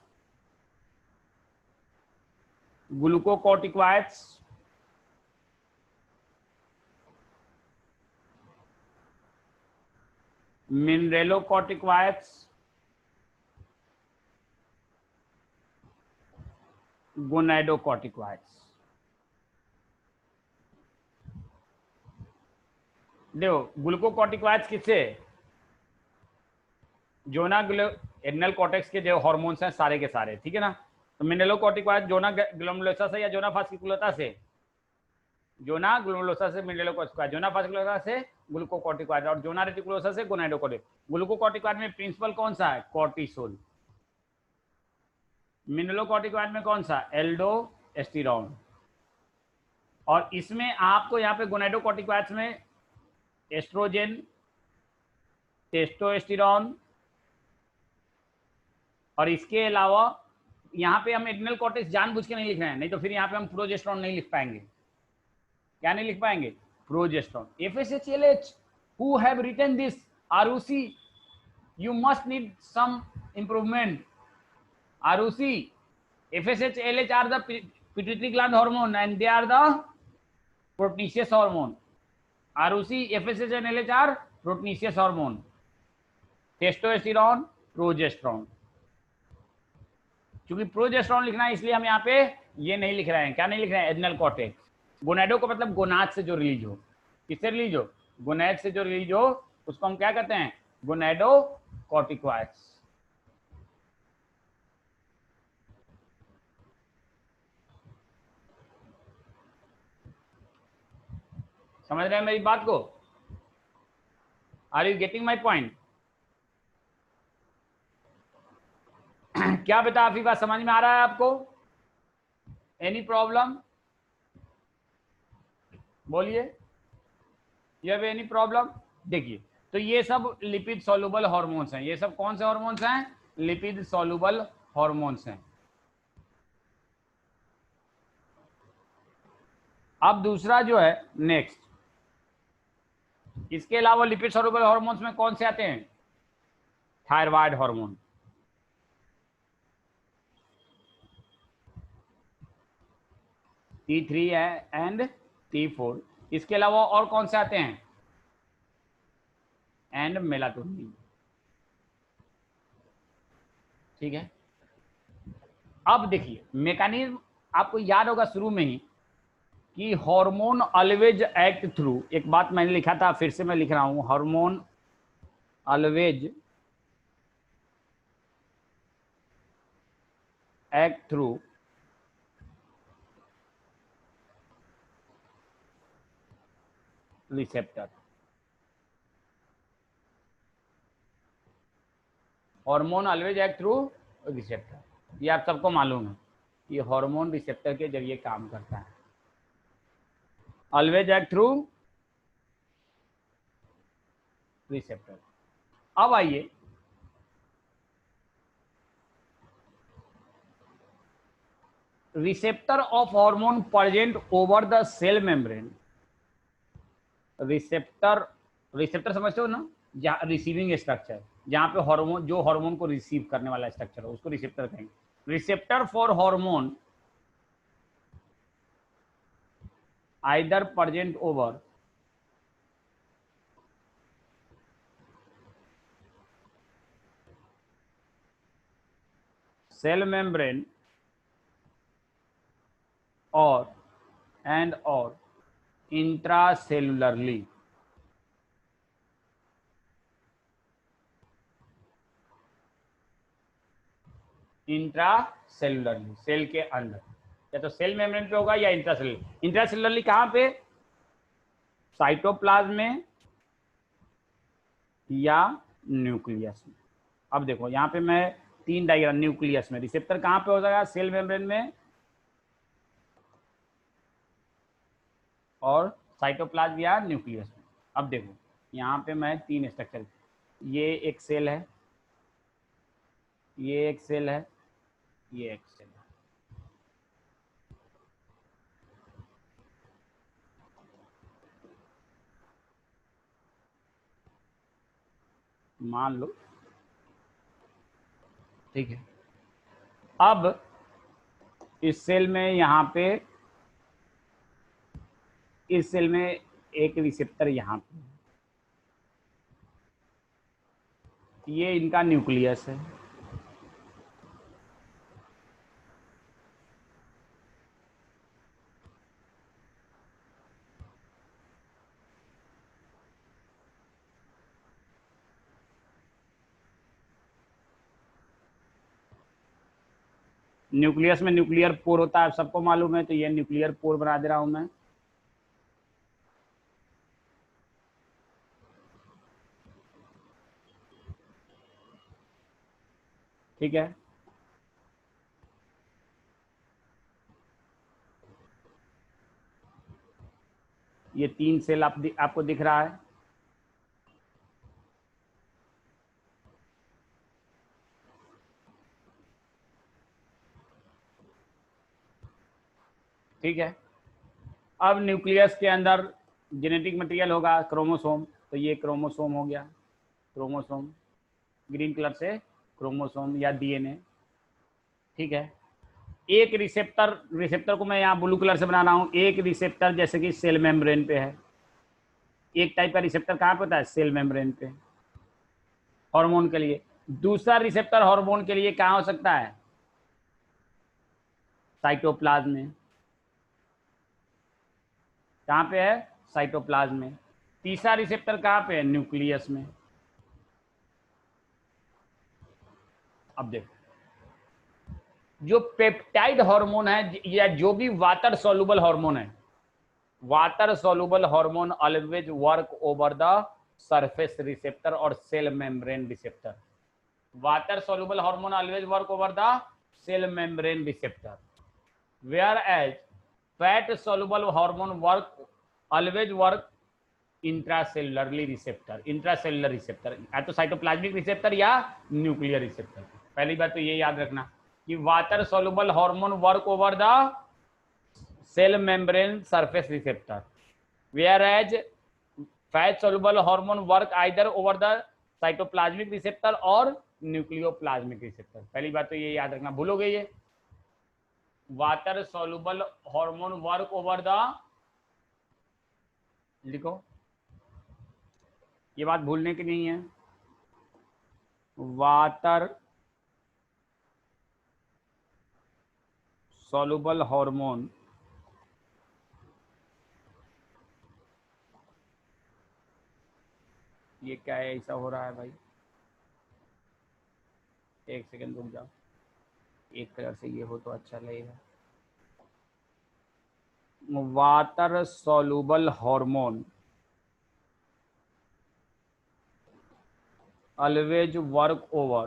S1: Glucocorticoids, mineralocorticoids, gonadocorticoids. देखो ग्लूकोकॉर्टिकॉइड्स किससे? जोना एडनल कॉर्टेक्स के जो हार्मोन्स हैं सारे के सारे, ठीक है ना। तो मिनरेलोकॉर्टिकॉइड जोना ग्लोमेरुलोसा से या जोना फास्किकुलोसा से? जोना ग्लोमेरुलोसा से मिनरेलोकॉर्टिकॉइड, जोना फास्किकुलोसा से ग्लूकोकॉर्टिकॉइड, और जोना रेटिकुलोसा से गोनाडोकॉर्टिकॉइड। ग्लूकोकॉर्टिकॉइड में प्रिंसिपल कौन सा है? कॉर्टिसोल। मिनरेलोकॉर्टिकॉइड में कौन सा? एल्डोस्टेरोन। और इसमें आपको यहाँ पे गोनाडोकॉर्टिकॉइड्स में एस्ट्रोजेन, टेस्टोस्टेरोन, और इसके अलावा यहाँ पे हम एड्रिनल कॉर्टेक्स जानबूझ के नहीं लिख रहे हैं, नहीं तो फिर यहाँ पे हम प्रोजेस्टेरोन नहीं लिख पाएंगे। क्या नहीं लिख पाएंगे? Progesterone. FSHLH, who have written this? RUC, you must need some improvement. RUC, FSHLH are the pituitary gland hormone and they are the proteinaceous hormone. RUC, FSH and LH are proteinaceous hormone. Testosterone, progesterone. क्योंकि progesterone लिखना है इसलिए हम यहाँ पे ये नहीं लिख रहे हैं। क्या नहीं लिख रहे हैं? Adrenal cortex. गोनाडो को मतलब गोनाड से जो रिलीज हो। किससे रिलीज हो? गोनाड से जो रिलीज हो उसको हम क्या कहते हैं? गोनाडोकॉर्टिकॉइड्स। समझ रहे हैं मेरी बात को? Are you getting my point? क्या बेटा आफीफा, समझ में आ रहा है आपको? Any problem? बोलिए, यू हैव एनी प्रॉब्लम? देखिए, तो ये सब लिपिड सॉल्युबल हार्मोन्स हैं। ये सब कौन से हार्मोन्स हैं? लिपिड सॉल्युबल हार्मोन्स हैं। अब दूसरा जो है नेक्स्ट, इसके अलावा लिपिड सॉल्युबल हार्मोन्स में कौन से आते हैं? थायराइड हार्मोन, T3 है एंड T4। इसके अलावा और कौन से आते हैं? एंड मेलाटोनिन, ठीक है। अब देखिए मैकेनिज्म आपको याद होगा शुरू में ही कि हार्मोन ऑलवेज एक्ट थ्रू, एक बात मैंने लिखा था फिर से मैं लिख रहा हूं, hormone always act through receptor. Hormone always act through receptor, ये आप सबको मालूम है कि हार्मोन रिसेप्टर के जरिए काम करता है। Always act through receptor. अब आइए receptor of hormone present over the cell membrane. Receptor, receptor समझते हो ना, जहाँ रिसीविंग स्ट्रक्चर, जहाँ पे हार्मोन, जो हार्मोन को रिसीव करने वाला स्ट्रक्चर है उसको रिसेप्टर कहेंगे। Receptor for hormone either present over cell membrane और एंड और इंट्रासेलुलरली। इंट्रासेलुलरली, सेल के अंदर, या तो सेल मेम्ब्रेन पे होगा या इंट्रासेलुलर। इंट्रासेलुलरली कहाँ पे? साइटोप्लाज्म में या न्यूक्लियस में। अब देखो यहाँ पे मैं तीन डायग्राम, न्यूक्लियस में रिसेप्टर कहाँ पे हो जाएगा? सेल मेम्ब्रेन में और साइटोप्लाज्म या न्यूक्लियस में। अब देखो यहाँ पे मैं तीन स्ट्रक्चर, ये एक सेल है, ये एक सेल है, ये एक सेल है। मान लो, ठीक है। अब इस सेल में, यहाँ पे इस सेल में एक रिसेप्टर यहाँ पे, ये इनका न्यूक्लियस है। न्यूक्लियस में न्यूक्लियर पोर होता है, सबको मालूम है, तो ये न्यूक्लियर पोर बना दे रहा हूं मैं। ठीक है, ये तीन सेल आपको दिख रहा है। ठीक है, अब न्यूक्लियस के अंदर जेनेटिक मटेरियल होगा, क्रोमोसोम, तो ये क्रोमोसोम हो गया, क्रोमोसोम ग्रीन कलर से क्रोमोसोम या डीएनए। ठीक है, एक रिसेप्टर, रिसेप्टर को मैं यहाँ ब्लू कलर से बना रहा हूँ। एक रिसेप्टर जैसे कि सेल मेम्ब्रेन पे है, एक टाइप का रिसेप्टर कहाँ पे होता है? सेल मेम्ब्रेन पे, हार्मोन के लिए। दूसरा रिसेप्टर हार्मोन के लिए कहाँ हो सकता है? साइटोप्लाज्म में। कहाँ पे है? साइटोप्लाज्म में। तीसरा रिसेप्टर कहाँ पे है? न्यूक्लियस में। अब देखो, जो पेप्टाइड हार्मोन है या जो भी वाटर सॉल्युबल हार्मोन है, water soluble hormone always work over the surface receptor और cell membrane receptor. Water soluble hormone always work over the cell membrane receptor, whereas fat soluble hormone always work intracellularly receptor, intracellular receptor, या तो cytoplasmic receptor या nuclear receptor. पहली बात तो ये याद रखना कि water soluble hormone work over the cell membrane surface receptor, whereas fat soluble hormone work either over the cytoplasmic receptor और न्यूक्लियोप्लाज्मिक रिसेप्टर। पहली बात तो ये याद रखना, भूलोगे ये। Water soluble hormone work over the, लिखो, ये बात भूलने की नहीं है। वाटर soluble hormone ये क्या है, ऐसा हो रहा है भाई, एक सेकंड रुक जाओ, एक कलर से ये हो तो अच्छा लगेगा। Water soluble hormone always work over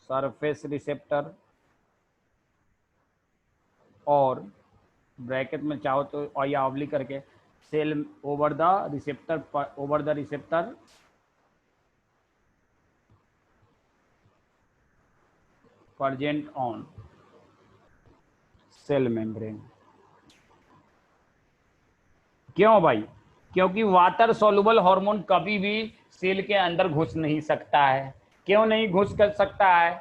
S1: surface receptor और ब्रैकेट में चाहो तो और या ऑब्लिक करके cell over the receptor present on cell membrane. क्यों भाई? क्योंकि वाटर सोलुबल हार्मोन कभी भी सेल के अंदर घुस नहीं सकता है। क्यों नहीं घुस कर सकता है?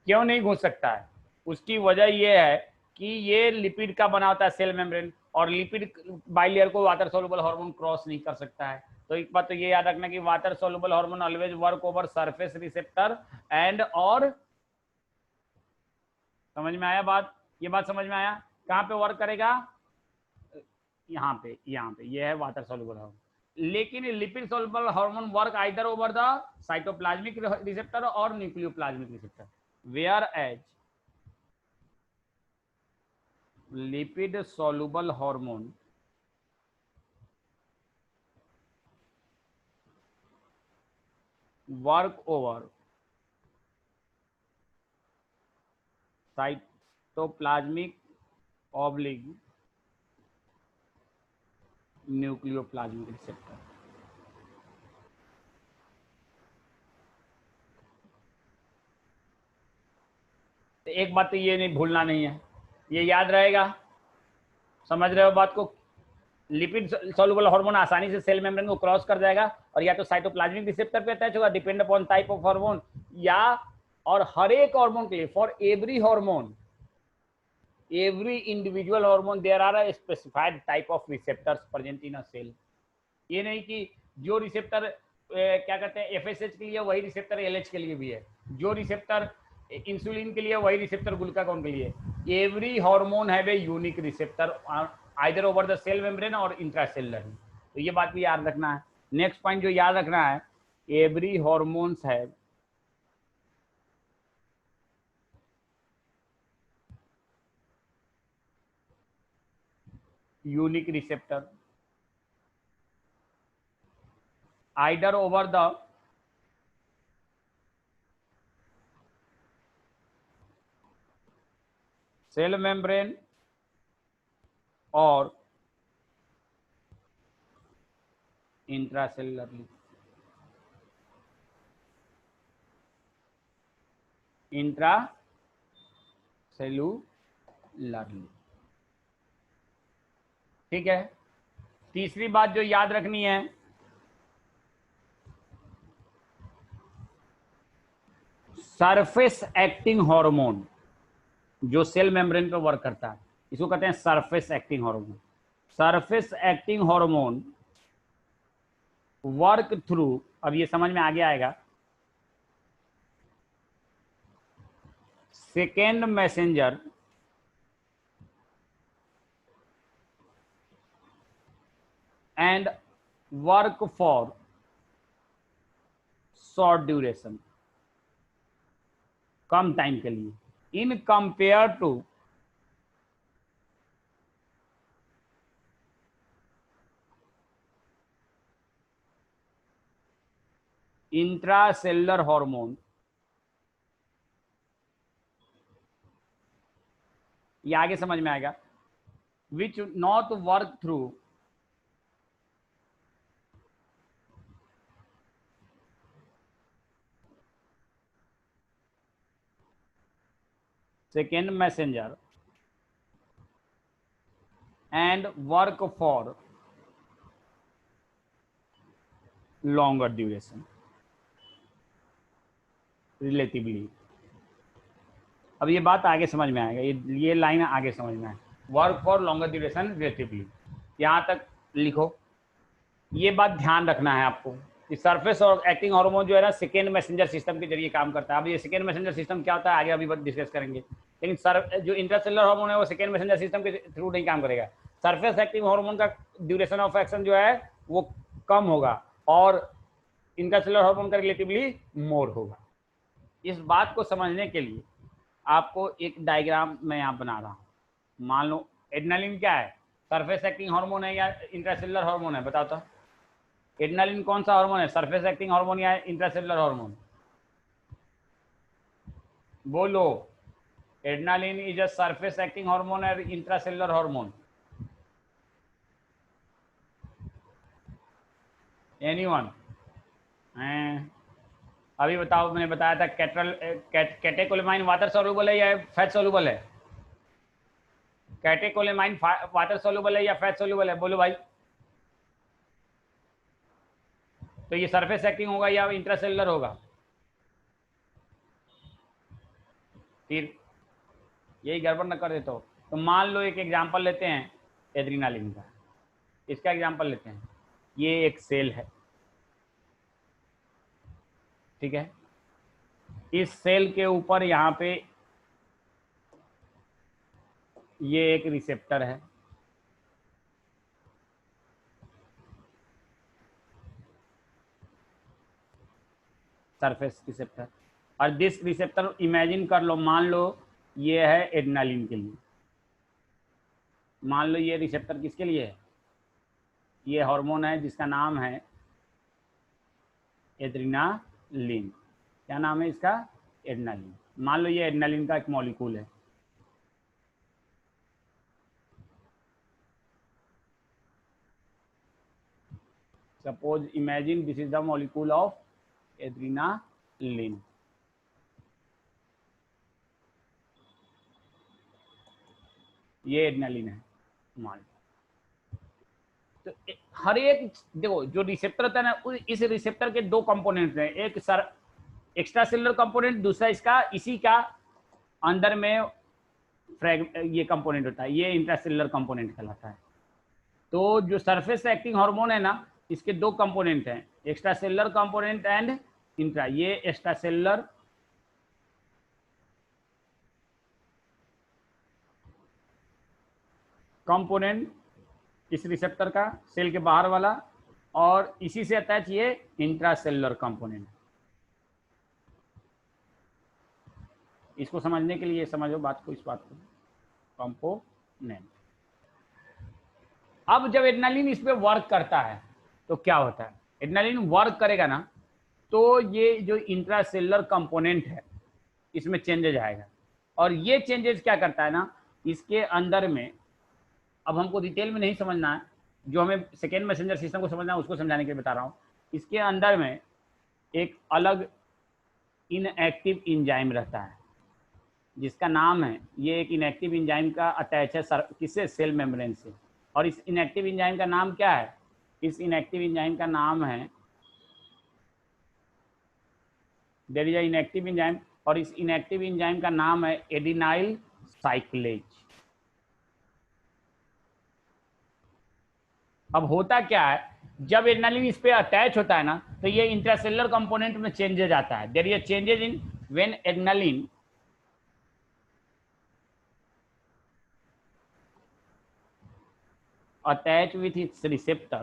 S1: क्यों नहीं घुस सकता है? उसकी वजह यह है कि ये लिपिड का बना होता है सेल मेम्ब्रेन, और लिपिड बाइलेयर को वाटर सोलुबल हार्मोन क्रॉस नहीं कर सकता है। तो एक बात तो ये याद रखना कि water soluble hormone always work over surface receptor and, और समझ में आया बात? ये बात समझ में आया? कहाँ पे वर्क करेगा? यहाँ पे ये है वाटर सोलुबल हार्मोन। लेकिन lipid soluble hormone work either over the cytoplasmic receptor और nucleoplasmic receptor, whereas lipid soluble hormone work over cytoplasmic oblique nucleoplasmic receptor. तो एक बात तो ये नहीं भूलना नहीं है, ये याद रहेगा। समझ रहे हो बात को? लिपिड सॉल्युबल हार्मोन आसानी से सेल मेम्ब्रेन को क्रॉस कर जाएगा और या तो साइटोप्लाज्मिक रिसेप्टर पे अटैच होगा, depend upon type of hormone, या और हर एक हार्मोन के लिए, for every hormone, every individual hormone there are a specified type of receptors present in a cell. ये नहीं कि जो रिसेप्टर क्या कहते हैं एफएसएच के लिए वही रिसेप्टर एलएच के लिए भी है, जो रिसेप्टर इंसुलिन के लिए वही रिसेप्टर ग्लूकागॉन के लिए। Every hormone have a unique receptor either over the cell membrane or intracellular. तो ये बात भी याद रखना है। नेक्स्ट पॉइंट जो याद रखना है, every hormones have unique receptor either over the cell membrane or intracellularly. इंट्रासेलुलरली, ठीक है। तीसरी बात जो याद रखनी है, सरफेस एक्टिंग हार्मोन जो सेल मेम्ब्रेन पे वर्क करता है, इसको कहते हैं surface acting hormone. Surface acting hormone work through, अब ये समझ में आगे आएगा, second messenger and work for short duration, कम टाइम के लिए, in compare to intracellular hormone. ये आगे समझ में आएगा, which not work through second messenger and work for longer duration relatively। अब ये बात आगे समझ में आएगा, ये लाइन आगे समझ में आएगा, work for longer duration relatively. यहां तक लिखो, ये बात ध्यान रखना है आपको। सरफेस और एक्टिंग हार्मोन जो है ना सेकेंड मैसेंजर सिस्टम के जरिए काम करता है। अब ये सेकेंड मैसेंजर सिस्टम क्या होता है आगे अभी डिस्कस करेंगे, लेकिन जो इंट्रासेलुलर हार्मोन है वो सेकेंड मैसेंजर सिस्टम के थ्रू नहीं काम करेगा। सरफेस एक्टिंग हार्मोन का ड्यूरेशन ऑफ एक्शन जो है वो कम होगा और इंट्रासेलुलर हार्मोन का रिलेटिवली मोर होगा। इस बात को समझने के लिए आपको एक डायग्राम मैं यहाँ बना रहा हूँ। मान लो एड्रेनालिन क्या है, सरफेस एक्टिंग हार्मोन है या इंट्रासेलुलर हार्मोन है, बताओ तो। एड्रेनालिन कौन सा हार्मोन है, सरफेस एक्टिंग हार्मोन या इंट्रासेलुलर हार्मोन? बोलो, adrenaline is a surface acting hormone और इंट्रासेलुलर हार्मोन? एनीवन? अभी बताओ, मैंने बताया था कैटेकोलेमाइन वाटर सॉल्युबल है या फैट सॉल्युबल है? कैटेकोलेमाइन वाटर सॉल्युबल है या फैट सॉल्युबल है, बोलो भाई। तो ये सरफेस एक्टिंग होगा या इंट्रासेलुलर होगा? फिर यही गड़बड़ न कर देते हो। तो मान लो एक एग्जांपल लेते हैं एड्रेनालिन का, इसका एग्जांपल लेते हैं। ये एक सेल है, ठीक है। इस सेल के ऊपर यहाँ पे ये एक रिसेप्टर है, सरफेस रिसेप्टर। और दिस रिसेप्टर इमेजिन कर लो, मान लो ये है एड्रेनालिन के लिए। मान लो ये रिसेप्टर किसके लिए है? ये हार्मोन है जिसका नाम है एड्रेनालिन। क्या नाम है इसका? एड्रेनालिन। मान लो ये एड्रेनालिन का एक मॉलिक्यूल है। Suppose imagine this is the molecule of adrenaline. ये एड्रेनालिन है मान। तो हर एक देखो जो रिसेप्टर होता है ना, इस रिसेप्टर के दो कंपोनेंट्स हैं, एक सर एक्स्ट्रा सेलुलर कंपोनेंट, दूसरा इसका इसी का अंदर में ये कंपोनेंट होता है, ये इंट्रासेलुलर कंपोनेंट कहलाता है। तो जो सरफेस एक्टिंग हार्मोन है ना, इसके दो कंपोनेंट हैं, extra cellular component and intra. ये एक्स्ट्रा सेलुलर कंपोनेंट इस रिसेप्टर का, सेल के बाहर वाला, और इसी से अटैच ये इंट्रासेलुलर कंपोनेंट। इसको समझने के लिए समझो बात को, इस बात को, कंपोनेंट। अब जब एड्रेनालिन इस पे वर्क करता है तो क्या होता है? एड्रेनालिन वर्क करेगा ना, तो ये जो इंट्रासेलुलर कंपोनेंट है इसमें चेंजेज आएगा। और ये चेंजेस क्या करता है ना, इसके अंदर में, अब हमको डिटेल में नहीं समझना है, जो हमें सेकेंड मैसेंजर सिस्टम को समझना है उसको समझाने के लिए बता रहा हूँ। इसके अंदर में एक अलग इनएक्टिव इंजाइम रहता है जिसका नाम है, ये एक इनएक्टिव इंजाइम का अटैच है किससे? सेल मेम्ब्रेन से। और इस इनएक्टिव इंजाइम का नाम क्या है? इस इनएक्टिव इंजाइम का नाम है, there is a inactive enzyme, और इस इनएक्टिव इंजाइम का नाम है एडिनाइल साइक्लेज। अब होता क्या है, जब एड्रेनालिन इस पे अटैच होता है ना, तो ये इंट्रासेलुलर कंपोनेंट में चेंजेज आता है। There is a changes in when adrenaline attach with its receptor,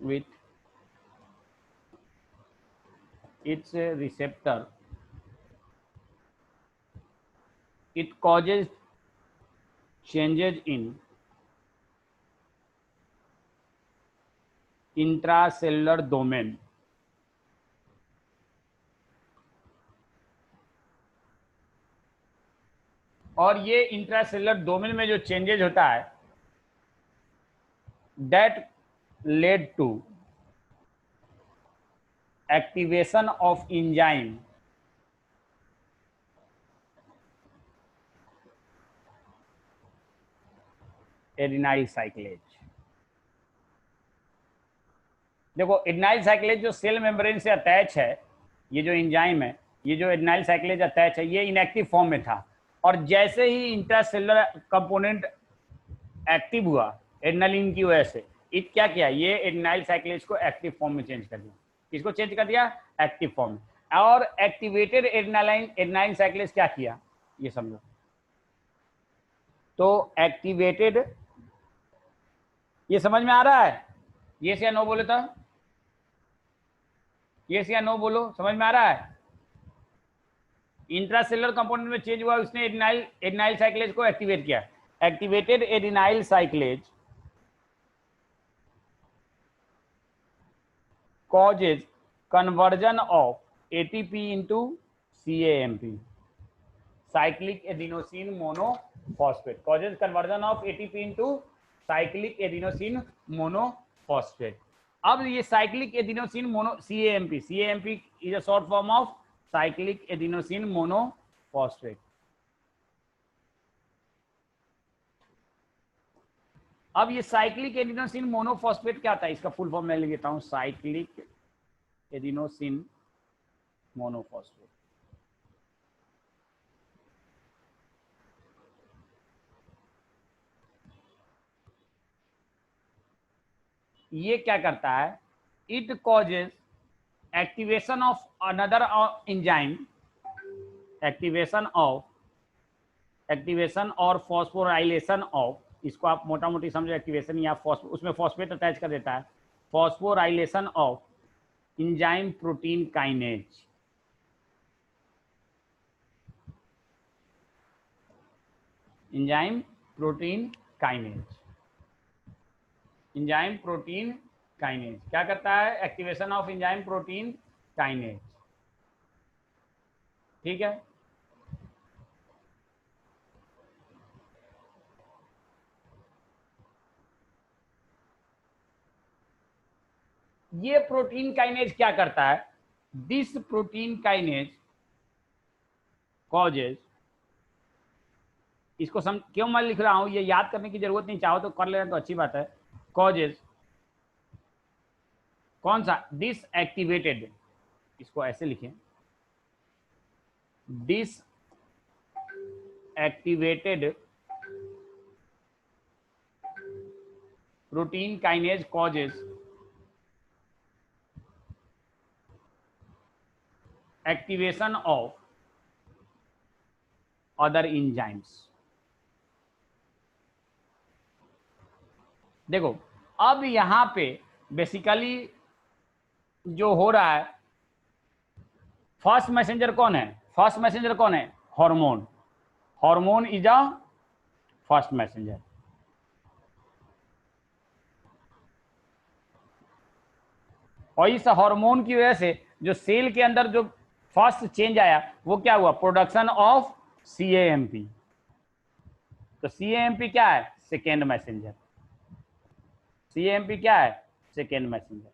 S1: with its receptor, it causes changes in intracellular domain। और ये इंट्रासेलुलर डोमेन में जो चेंजेज होता है, that lead to activation of enzyme adenyl cyclase. देखो adenyl साइक्लेज जो cell membrane से attach है, ये जो इंजाइम है, ये जो एडिनाइल साइक्लेज अटैच है, ये इनएक्टिव फॉर्म में था। और जैसे ही इंट्रासेलुलर कंपोनेंट एक्टिव हुआ एड्रेनालिन की वजह से इत क्या किया, ये एड्रेनाइल साइक्लेज को एक्टिव फॉर्म में चेंज कर दिया। किसको चेंज कर दिया, एक्टिव फॉर्म में। और एक्टिवेटेड एड्रेनालिन साइक्लेज क्या किया, ये समझो। तो एक्टिवेटेड, ये समझ में आ रहा है, ये या नो बोले तो, ये या नो बोलो, समझ में आ रहा है। इंट्रासेलुलर कंपोनेंट में चेंज हुआ, उसने एडिनाइल साइक्लेज को एक्टिवेट किया। Activated adenylyl साइक्लेज causes conversion of ATP into CAMP, cyclic adenosine monophosphate, causes conversion of ATP into cyclic adenosine monophosphate। अब ये cyclic adenosine mono CAMP is a short form of cyclic adenosine monophosphate। अब ये cyclic adenosine monophosphate क्या था, इसका full form मैं लिख देता हूं, साइक्लिक एडिनोसिन मोनोफॉस्फेट। ये क्या करता है, it causes activation of another enzyme, activation और फॉस्फोराइलेशन ऑफ, इसको आप मोटा मोटी समझो एक्टिवेशन या उसमें फॉस्फेट अटैच कर देता है, phosphorylation of enzyme protein kinase. Enzyme protein kinase, enzyme protein kinase क्या करता है, activation of enzyme protein kinase. ठीक है, ये प्रोटीन काइनेज क्या करता है, दिस प्रोटीन काइनेज कॉजेज, इसको क्यों मैं लिख रहा हूं, ये याद करने की जरूरत नहीं, चाहो तो कर लेना तो अच्छी बात है। कॉजेज कौन सा, दिस एक्टिवेटेड, इसको ऐसे लिखें, this activated protein kinase causes activation of other enzymes. देखो अब यहां पे बेसिकली जो हो रहा है, फर्स्ट मैसेंजर कौन है, फर्स्ट मैसेंजर कौन है, hormone, hormone is a first messenger. और इस हार्मोन की वजह से जो सेल के अंदर जो फर्स्ट चेंज आया वो क्या हुआ, प्रोडक्शन ऑफ CAMP। तो CAMP क्या है, सेकेंड मैसेंजर। CAMP क्या है, सेकेंड मैसेंजर।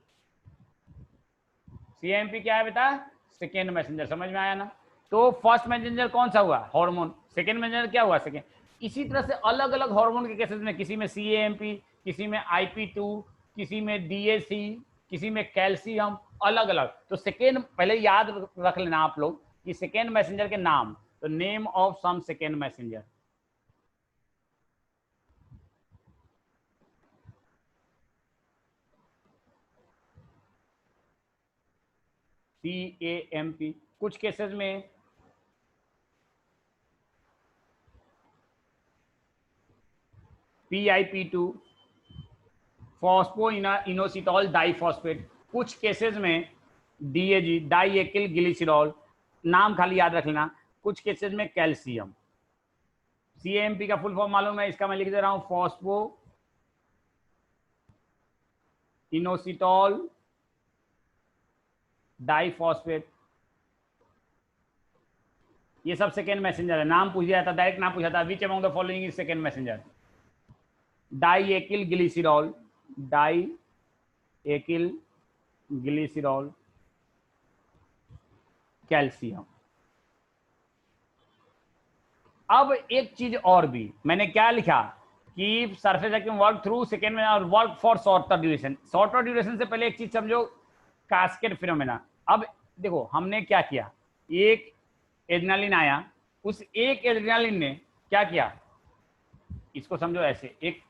S1: CAMP क्या है बेटा, सेकेंड मैसेंजर। समझ में आया ना। तो फर्स्ट मैसेंजर कौन सा हुआ, हार्मोन, सेकेंड मैसेंजर क्या हुआ, सेकेंड। इसी तरह से अलग अलग हार्मोन के केसेस में, किसी में CAMP, किसी में IP2, किसी में DAC, किसी में कैल्शियम, अलग अलग। तो सेकेंड पहले याद रख लेना आप लोग कि सेकेंड मैसेंजर के नाम, तो name of some second messenger. CAMP, कुछ केसेस में PIP2, फॉस्फोइनोसिटॉल डाइफॉस्फेट, कुछ केसेस में DAG, डाई एकिल ग्लिसरॉल, नाम खाली याद रख लेना। कुछ केसेस में कैल्शियम। CAMP का फुल फॉर्म मालूम है, इसका मैं लिख दे रहा हूं, फॉस्फो इनोसिटॉल डाइफॉस्फेट। ये सब सेकेंड मैसेंजर है। नाम पूछ जाता, डायरेक्ट नाम पूछा था, which among the following is second messenger. Die एकिल glycerol, die एकिल glycerol, calcium. अब एक चीज और भी मैंने क्या लिखा कि surface vacuum work through second में और work for shorter duration. Shorter duration से पहले एक चीज समझो, कास्केड फिनोमेना। अब देखो हमने क्या किया, एक एड्रेनालिन आया, उस एक एड्रेनालिन ने क्या किया, इसको समझो ऐसे, एक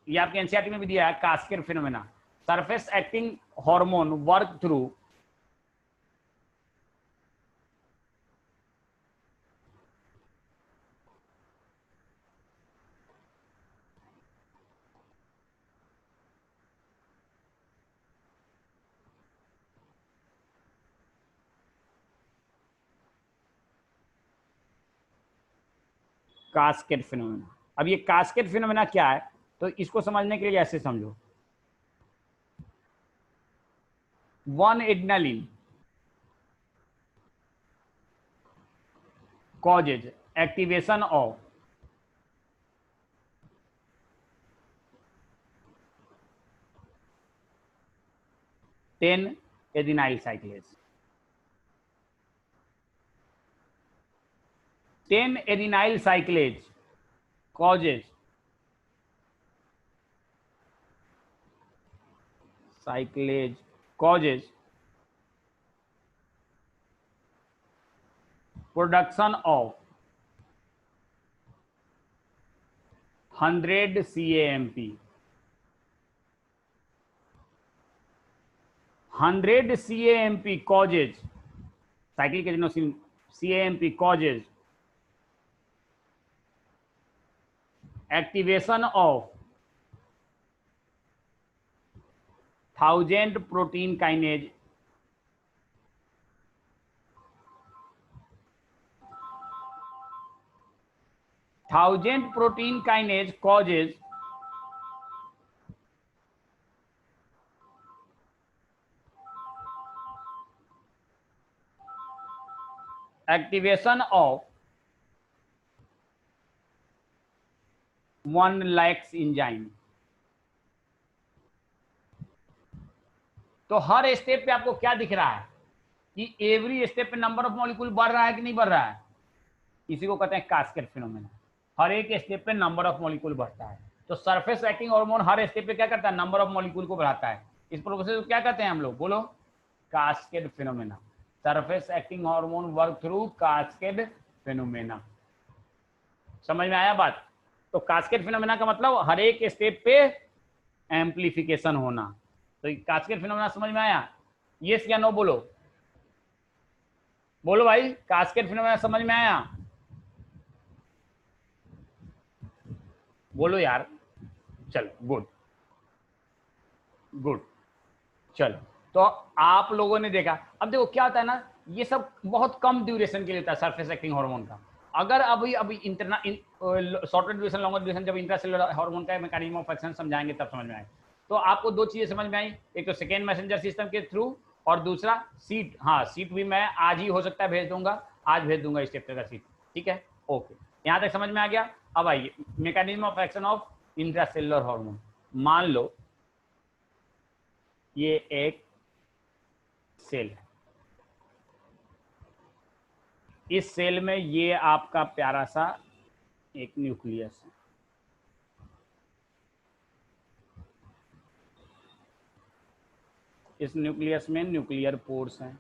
S1: ये आपके एनसीईआरटी में भी दिया है, cascade phenomena, surface acting hormone work through cascade phenomena. अब ये कास्केड फिनोमेना क्या है, तो इसको समझने के लिए ऐसे समझो, one adrenaline causes activation of 10 adenyl cyclase. 10 adenyl cyclase causes production of 100 CAMP. 100 CAMP causes, cyclic adenosine CAMP causes activation of 1000 protein kinase causes activation of 1 lax enzyme. तो हर स्टेप पे आपको क्या दिख रहा है कि एवरी स्टेप पे number of molecule बढ़ रहा है कि नहीं बढ़ रहा है, इसी को कहते हैं कास्केड फिनोमेना। हर एक स्टेप पे नंबर ऑफ मॉलिक्यूल बढ़ता है। तो सरफेस एक्टिंग हार्मोन हर स्टेप पे क्या करता है, नंबर ऑफ मॉलिक्यूल को बढ़ाता है। इस प्रोसेस को क्या कहते हैं हम लोग, बोलो, cascade phenomena. Surface acting hormone work through cascade phenomena. समझ में आया बात? तो कास्केड फिनोमेना का मतलब हर एक स्टेप पे एम्पलीफिकेशन होना। तो कास्केड फिनोमेना समझ में आया? यस या नो बोलो, बोलो भाई, कास्केड फिनोमेना समझ में आया? बोलो यार। चलो गुड गुड। चलो, तो आप लोगों ने देखा। अब देखो क्या होता है ना, ये सब बहुत कम ड्यूरेशन के लिए होता है सरफेस एक्टिंग हार्मोन का। अगर अभी शॉर्टर ड्यूरेशन लॉन्गर ड्यूरेशन जब इंट्रासेलुलर हार्मोन का मैकेनिज्म ऑफ एक्शन समझाएंगे तब समझ में आएगा। तो आपको दो चीजें समझ में आई, एक तो सेकेंड मैसेंजर सिस्टम के थ्रू, और दूसरा सीट। हाँ, सीट भी मैं आज ही हो सकता है भेज दूंगा, आज भेज दूंगा इस चैप्टर का सीट। ठीक है, ओके, यहां तक समझ में आ गया। अब आइए mechanism of action of intracellular hormone. मान लो ये एक सेल है, इस सेल में ये आपका प्यारा सा एक न्यूक्लियस है। इस न्यूक्लियस में न्यूक्लियर पोर्स हैं।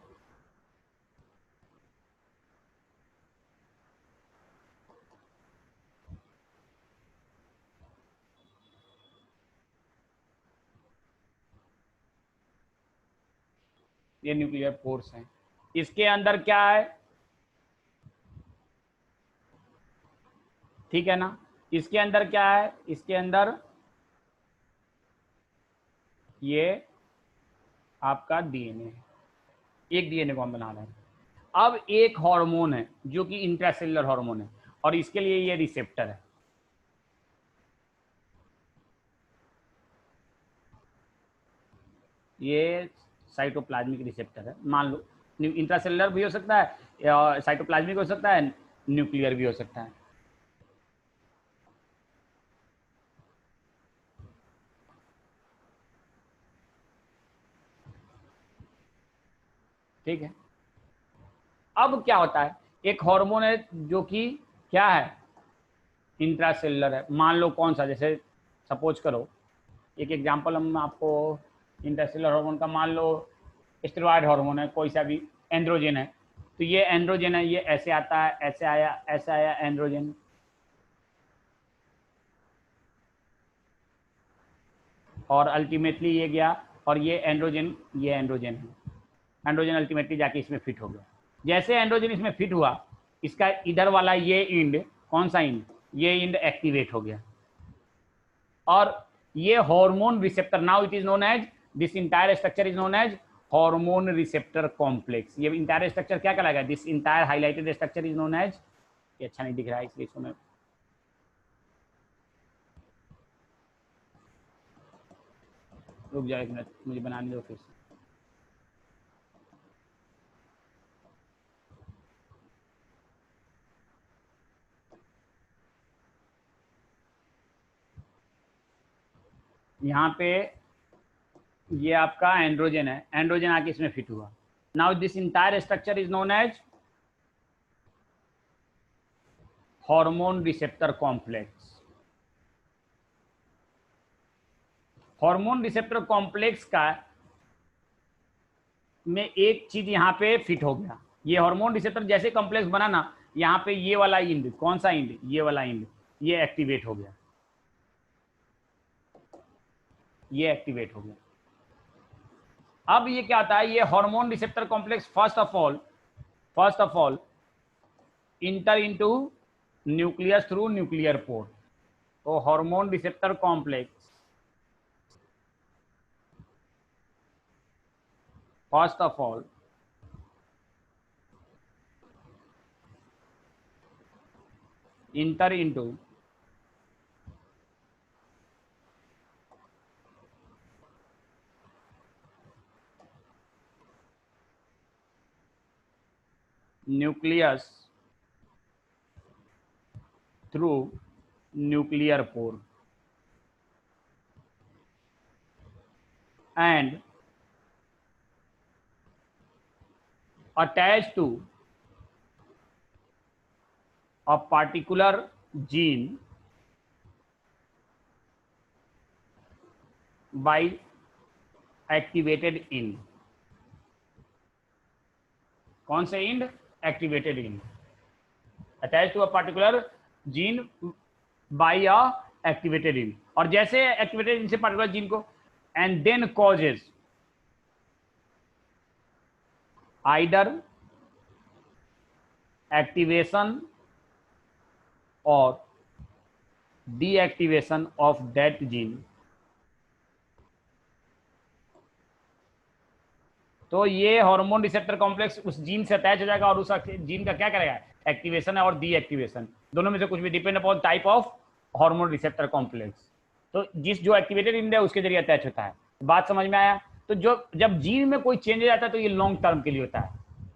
S1: ये न्यूक्लियर पोर्स हैं। इसके अंदर क्या है, ठीक है ना? इसके अंदर क्या है, इसके अंदर ये आपका डीएनए है। एक डीएनए को हम बना रहे हैं। अब एक हार्मोन है जो कि इंट्रासेलुलर हार्मोन है, और इसके लिए ये रिसेप्टर है। ये साइटोप्लाज्मिक रिसेप्टर है। मान लो इंट्रासेलुलर भी हो सकता है, साइटोप्लाज्मिक हो सकता है, न्यूक्लियर भी हो सकता है। ठीक है, अब क्या होता है, एक हार्मोन है जो कि क्या है, इंट्रासेलुलर है। मान लो कौन सा, जैसे सपोज करो, एक एग्जांपल हम आपको इंट्रासेलुलर हार्मोन का, मान लो स्टेरॉयड हार्मोन है, कोई सा भी एंड्रोजन है। तो ये एंड्रोजन है, ये ऐसे आता है, ऐसे आया, ऐसे आया एंड्रोजन। और अल्टीमेटली ये गया और ये एंड्रोजन है, एंड्रोजन अल्टीमेटली जाके इसमें फिट हो गया। जैसे एंड्रोजन इसमें फिट हुआ, इसका इधर वाला ये इंड, कौन सा इंड, ये इंड एक्टिवेट हो गया और ये hormone receptor, now it is known as, this entire structure is known as hormone receptor complex. ये इंटायर स्ट्रक्चर क्या कहलाएगा, this entire highlighted structure is known as, ये अच्छा नहीं दिख रहा है इसलिए इसको मैं, रुक जाओ एक मिनट, मुझे बनाने दो फिर से। यहाँ पे ये आपका एंड्रोजन है, एंड्रोजन आके इसमें फिट हुआ। Now this entire structure is known as hormone receptor complex. Hormone receptor complex का में एक चीज यहाँ पे फिट हो गया, ये हार्मोन रिसेप्टर जैसे कॉम्प्लेक्स बना ना, यहाँ पे ये वाला इंड, कौन सा इंड, ये वाला इंड, ये एक्टिवेट हो गया, ये एक्टिवेट हो गया। अब ये क्या आता है, ये hormone receptor complex first of all enter into nucleus through nuclear port. तो hormone receptor complex first of all enter into nucleus through nuclear pore and attached to a particular gene by activated end। कौन से end, activated end, attach to a particular gene by a activated end, और जैसे activated end से particular gene को, and then causes either activation or deactivation of that gene. तो ये hormone receptor complex उस gene से अटैच हो जाएगा और उस जीन का क्या करेगा, एक्टिवेशन है और डीएक्टिवेशन, दोनों में से कुछ भी, depend upon type of hormone receptor complex. तो जिस जो एक्टिवेटेड इंड है उसके जरिए अटैच होता है। बात समझ में आया। तो जो जब जीन में कोई चेंजेज आता है तो ये लॉन्ग टर्म के लिए होता है,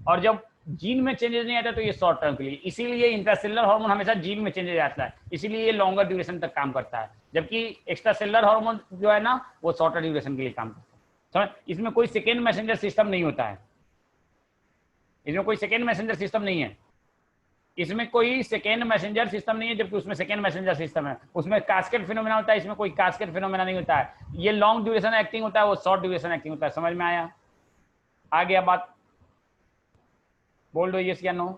S1: और जब जीन में चेंजेस नहीं आता तो ये शॉर्ट टर्म के लिए। इसीलिए इंट्रासेलुलर हार्मोन हमेशा जीन में चेंजेस आता है, इसीलिए ये लॉन्गर ड्यूरेशन तक काम करता है, जबकि एक्स्ट्रा सेलुलर हार्मोन जो है ना वो शॉर्टर ड्यूरेशन के लिए काम करता है। समझ, इसमें कोई सेकेंड मैसेंजर सिस्टम नहीं होता है, इसमें कोई सेकेंड मैसेंजर सिस्टम नहीं है, इसमें कोई सेकेंड मैसेंजर सिस्टम नहीं है, जबकि उसमें सेकेंड मैसेंजर सिस्टम है। उसमें कास्केड फिनोमेना होता है, इसमें कोई कास्केड फिनोमेना नहीं होता है। ये लॉन्ग ड्यूरेशन एक्टिंग होता है, वो शॉर्ट ड्यूरेशन एक्टिंग होता है। समझ में आया, आ गया बात, बोल दो यस या नो,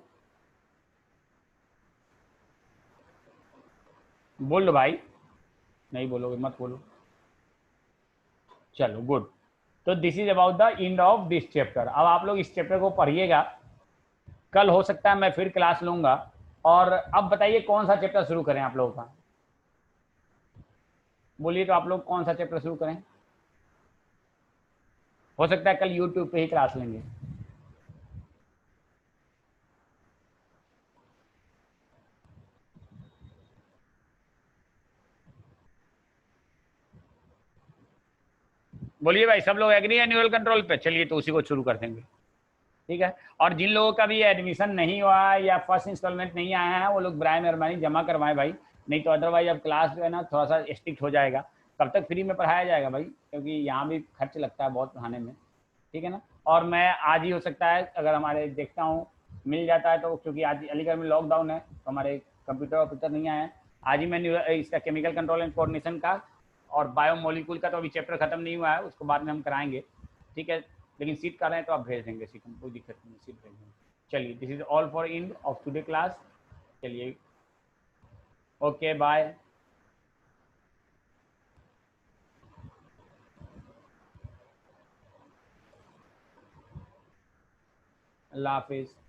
S1: बोल लो भाई, नहीं बोलोगे मत बोलो, चलो गुड। तो this is about the end of this chapter. अब आप लोग इस चैप्टर को पढ़िएगा, कल हो सकता है मैं फिर क्लास लूंगा। और अब बताइए कौन सा चैप्टर शुरू करें आप लोगों का, बोलिए तो आप लोग कौन सा चैप्टर शुरू करें। हो सकता है कल यूट्यूब पे ही क्लास लेंगे। बोलिए भाई, सब लोग एग्री एनुअल कंट्रोल पे, चलिए तो उसी को शुरू कर देंगे, ठीक है। और जिन लोगों का भी एडमिशन नहीं हुआ है या फर्स्ट इंस्टॉलमेंट नहीं आया है वो लोग बराए मेहरबानी जमा करवाएं भाई, नहीं तो अदरवाइज अब क्लास जो है ना थोड़ा सा स्ट्रिक्ट हो जाएगा। कब तक फ्री में पढ़ाया जाएगा भाई, क्योंकि यहाँ भी खर्च लगता है बहुत पढ़ाने में, ठीक है ना। और मैं आज ही हो सकता है अगर हमारे देखता हूँ मिल जाता है तो, क्योंकि आज अलीगढ़ में लॉकडाउन है तो हमारे कंप्यूटर ऑपरेटर नहीं आए हैं, आज ही मैंने इसका केमिकल कंट्रोल एंड कोऑर्डिनेशन का और बायोमोलिक्यूल का तो अभी चैप्टर खत्म नहीं हुआ है, उसको बाद में हम कराएंगे, ठीक है। लेकिन सीट कर रहे हैं तो आप भेज देंगे सीट, हम कोई दिक्कत नहीं, सीट भेज देंगे। चलिए, this is all for end of today class. चलिए, ओके बाय। अल्लाह हाफिज़।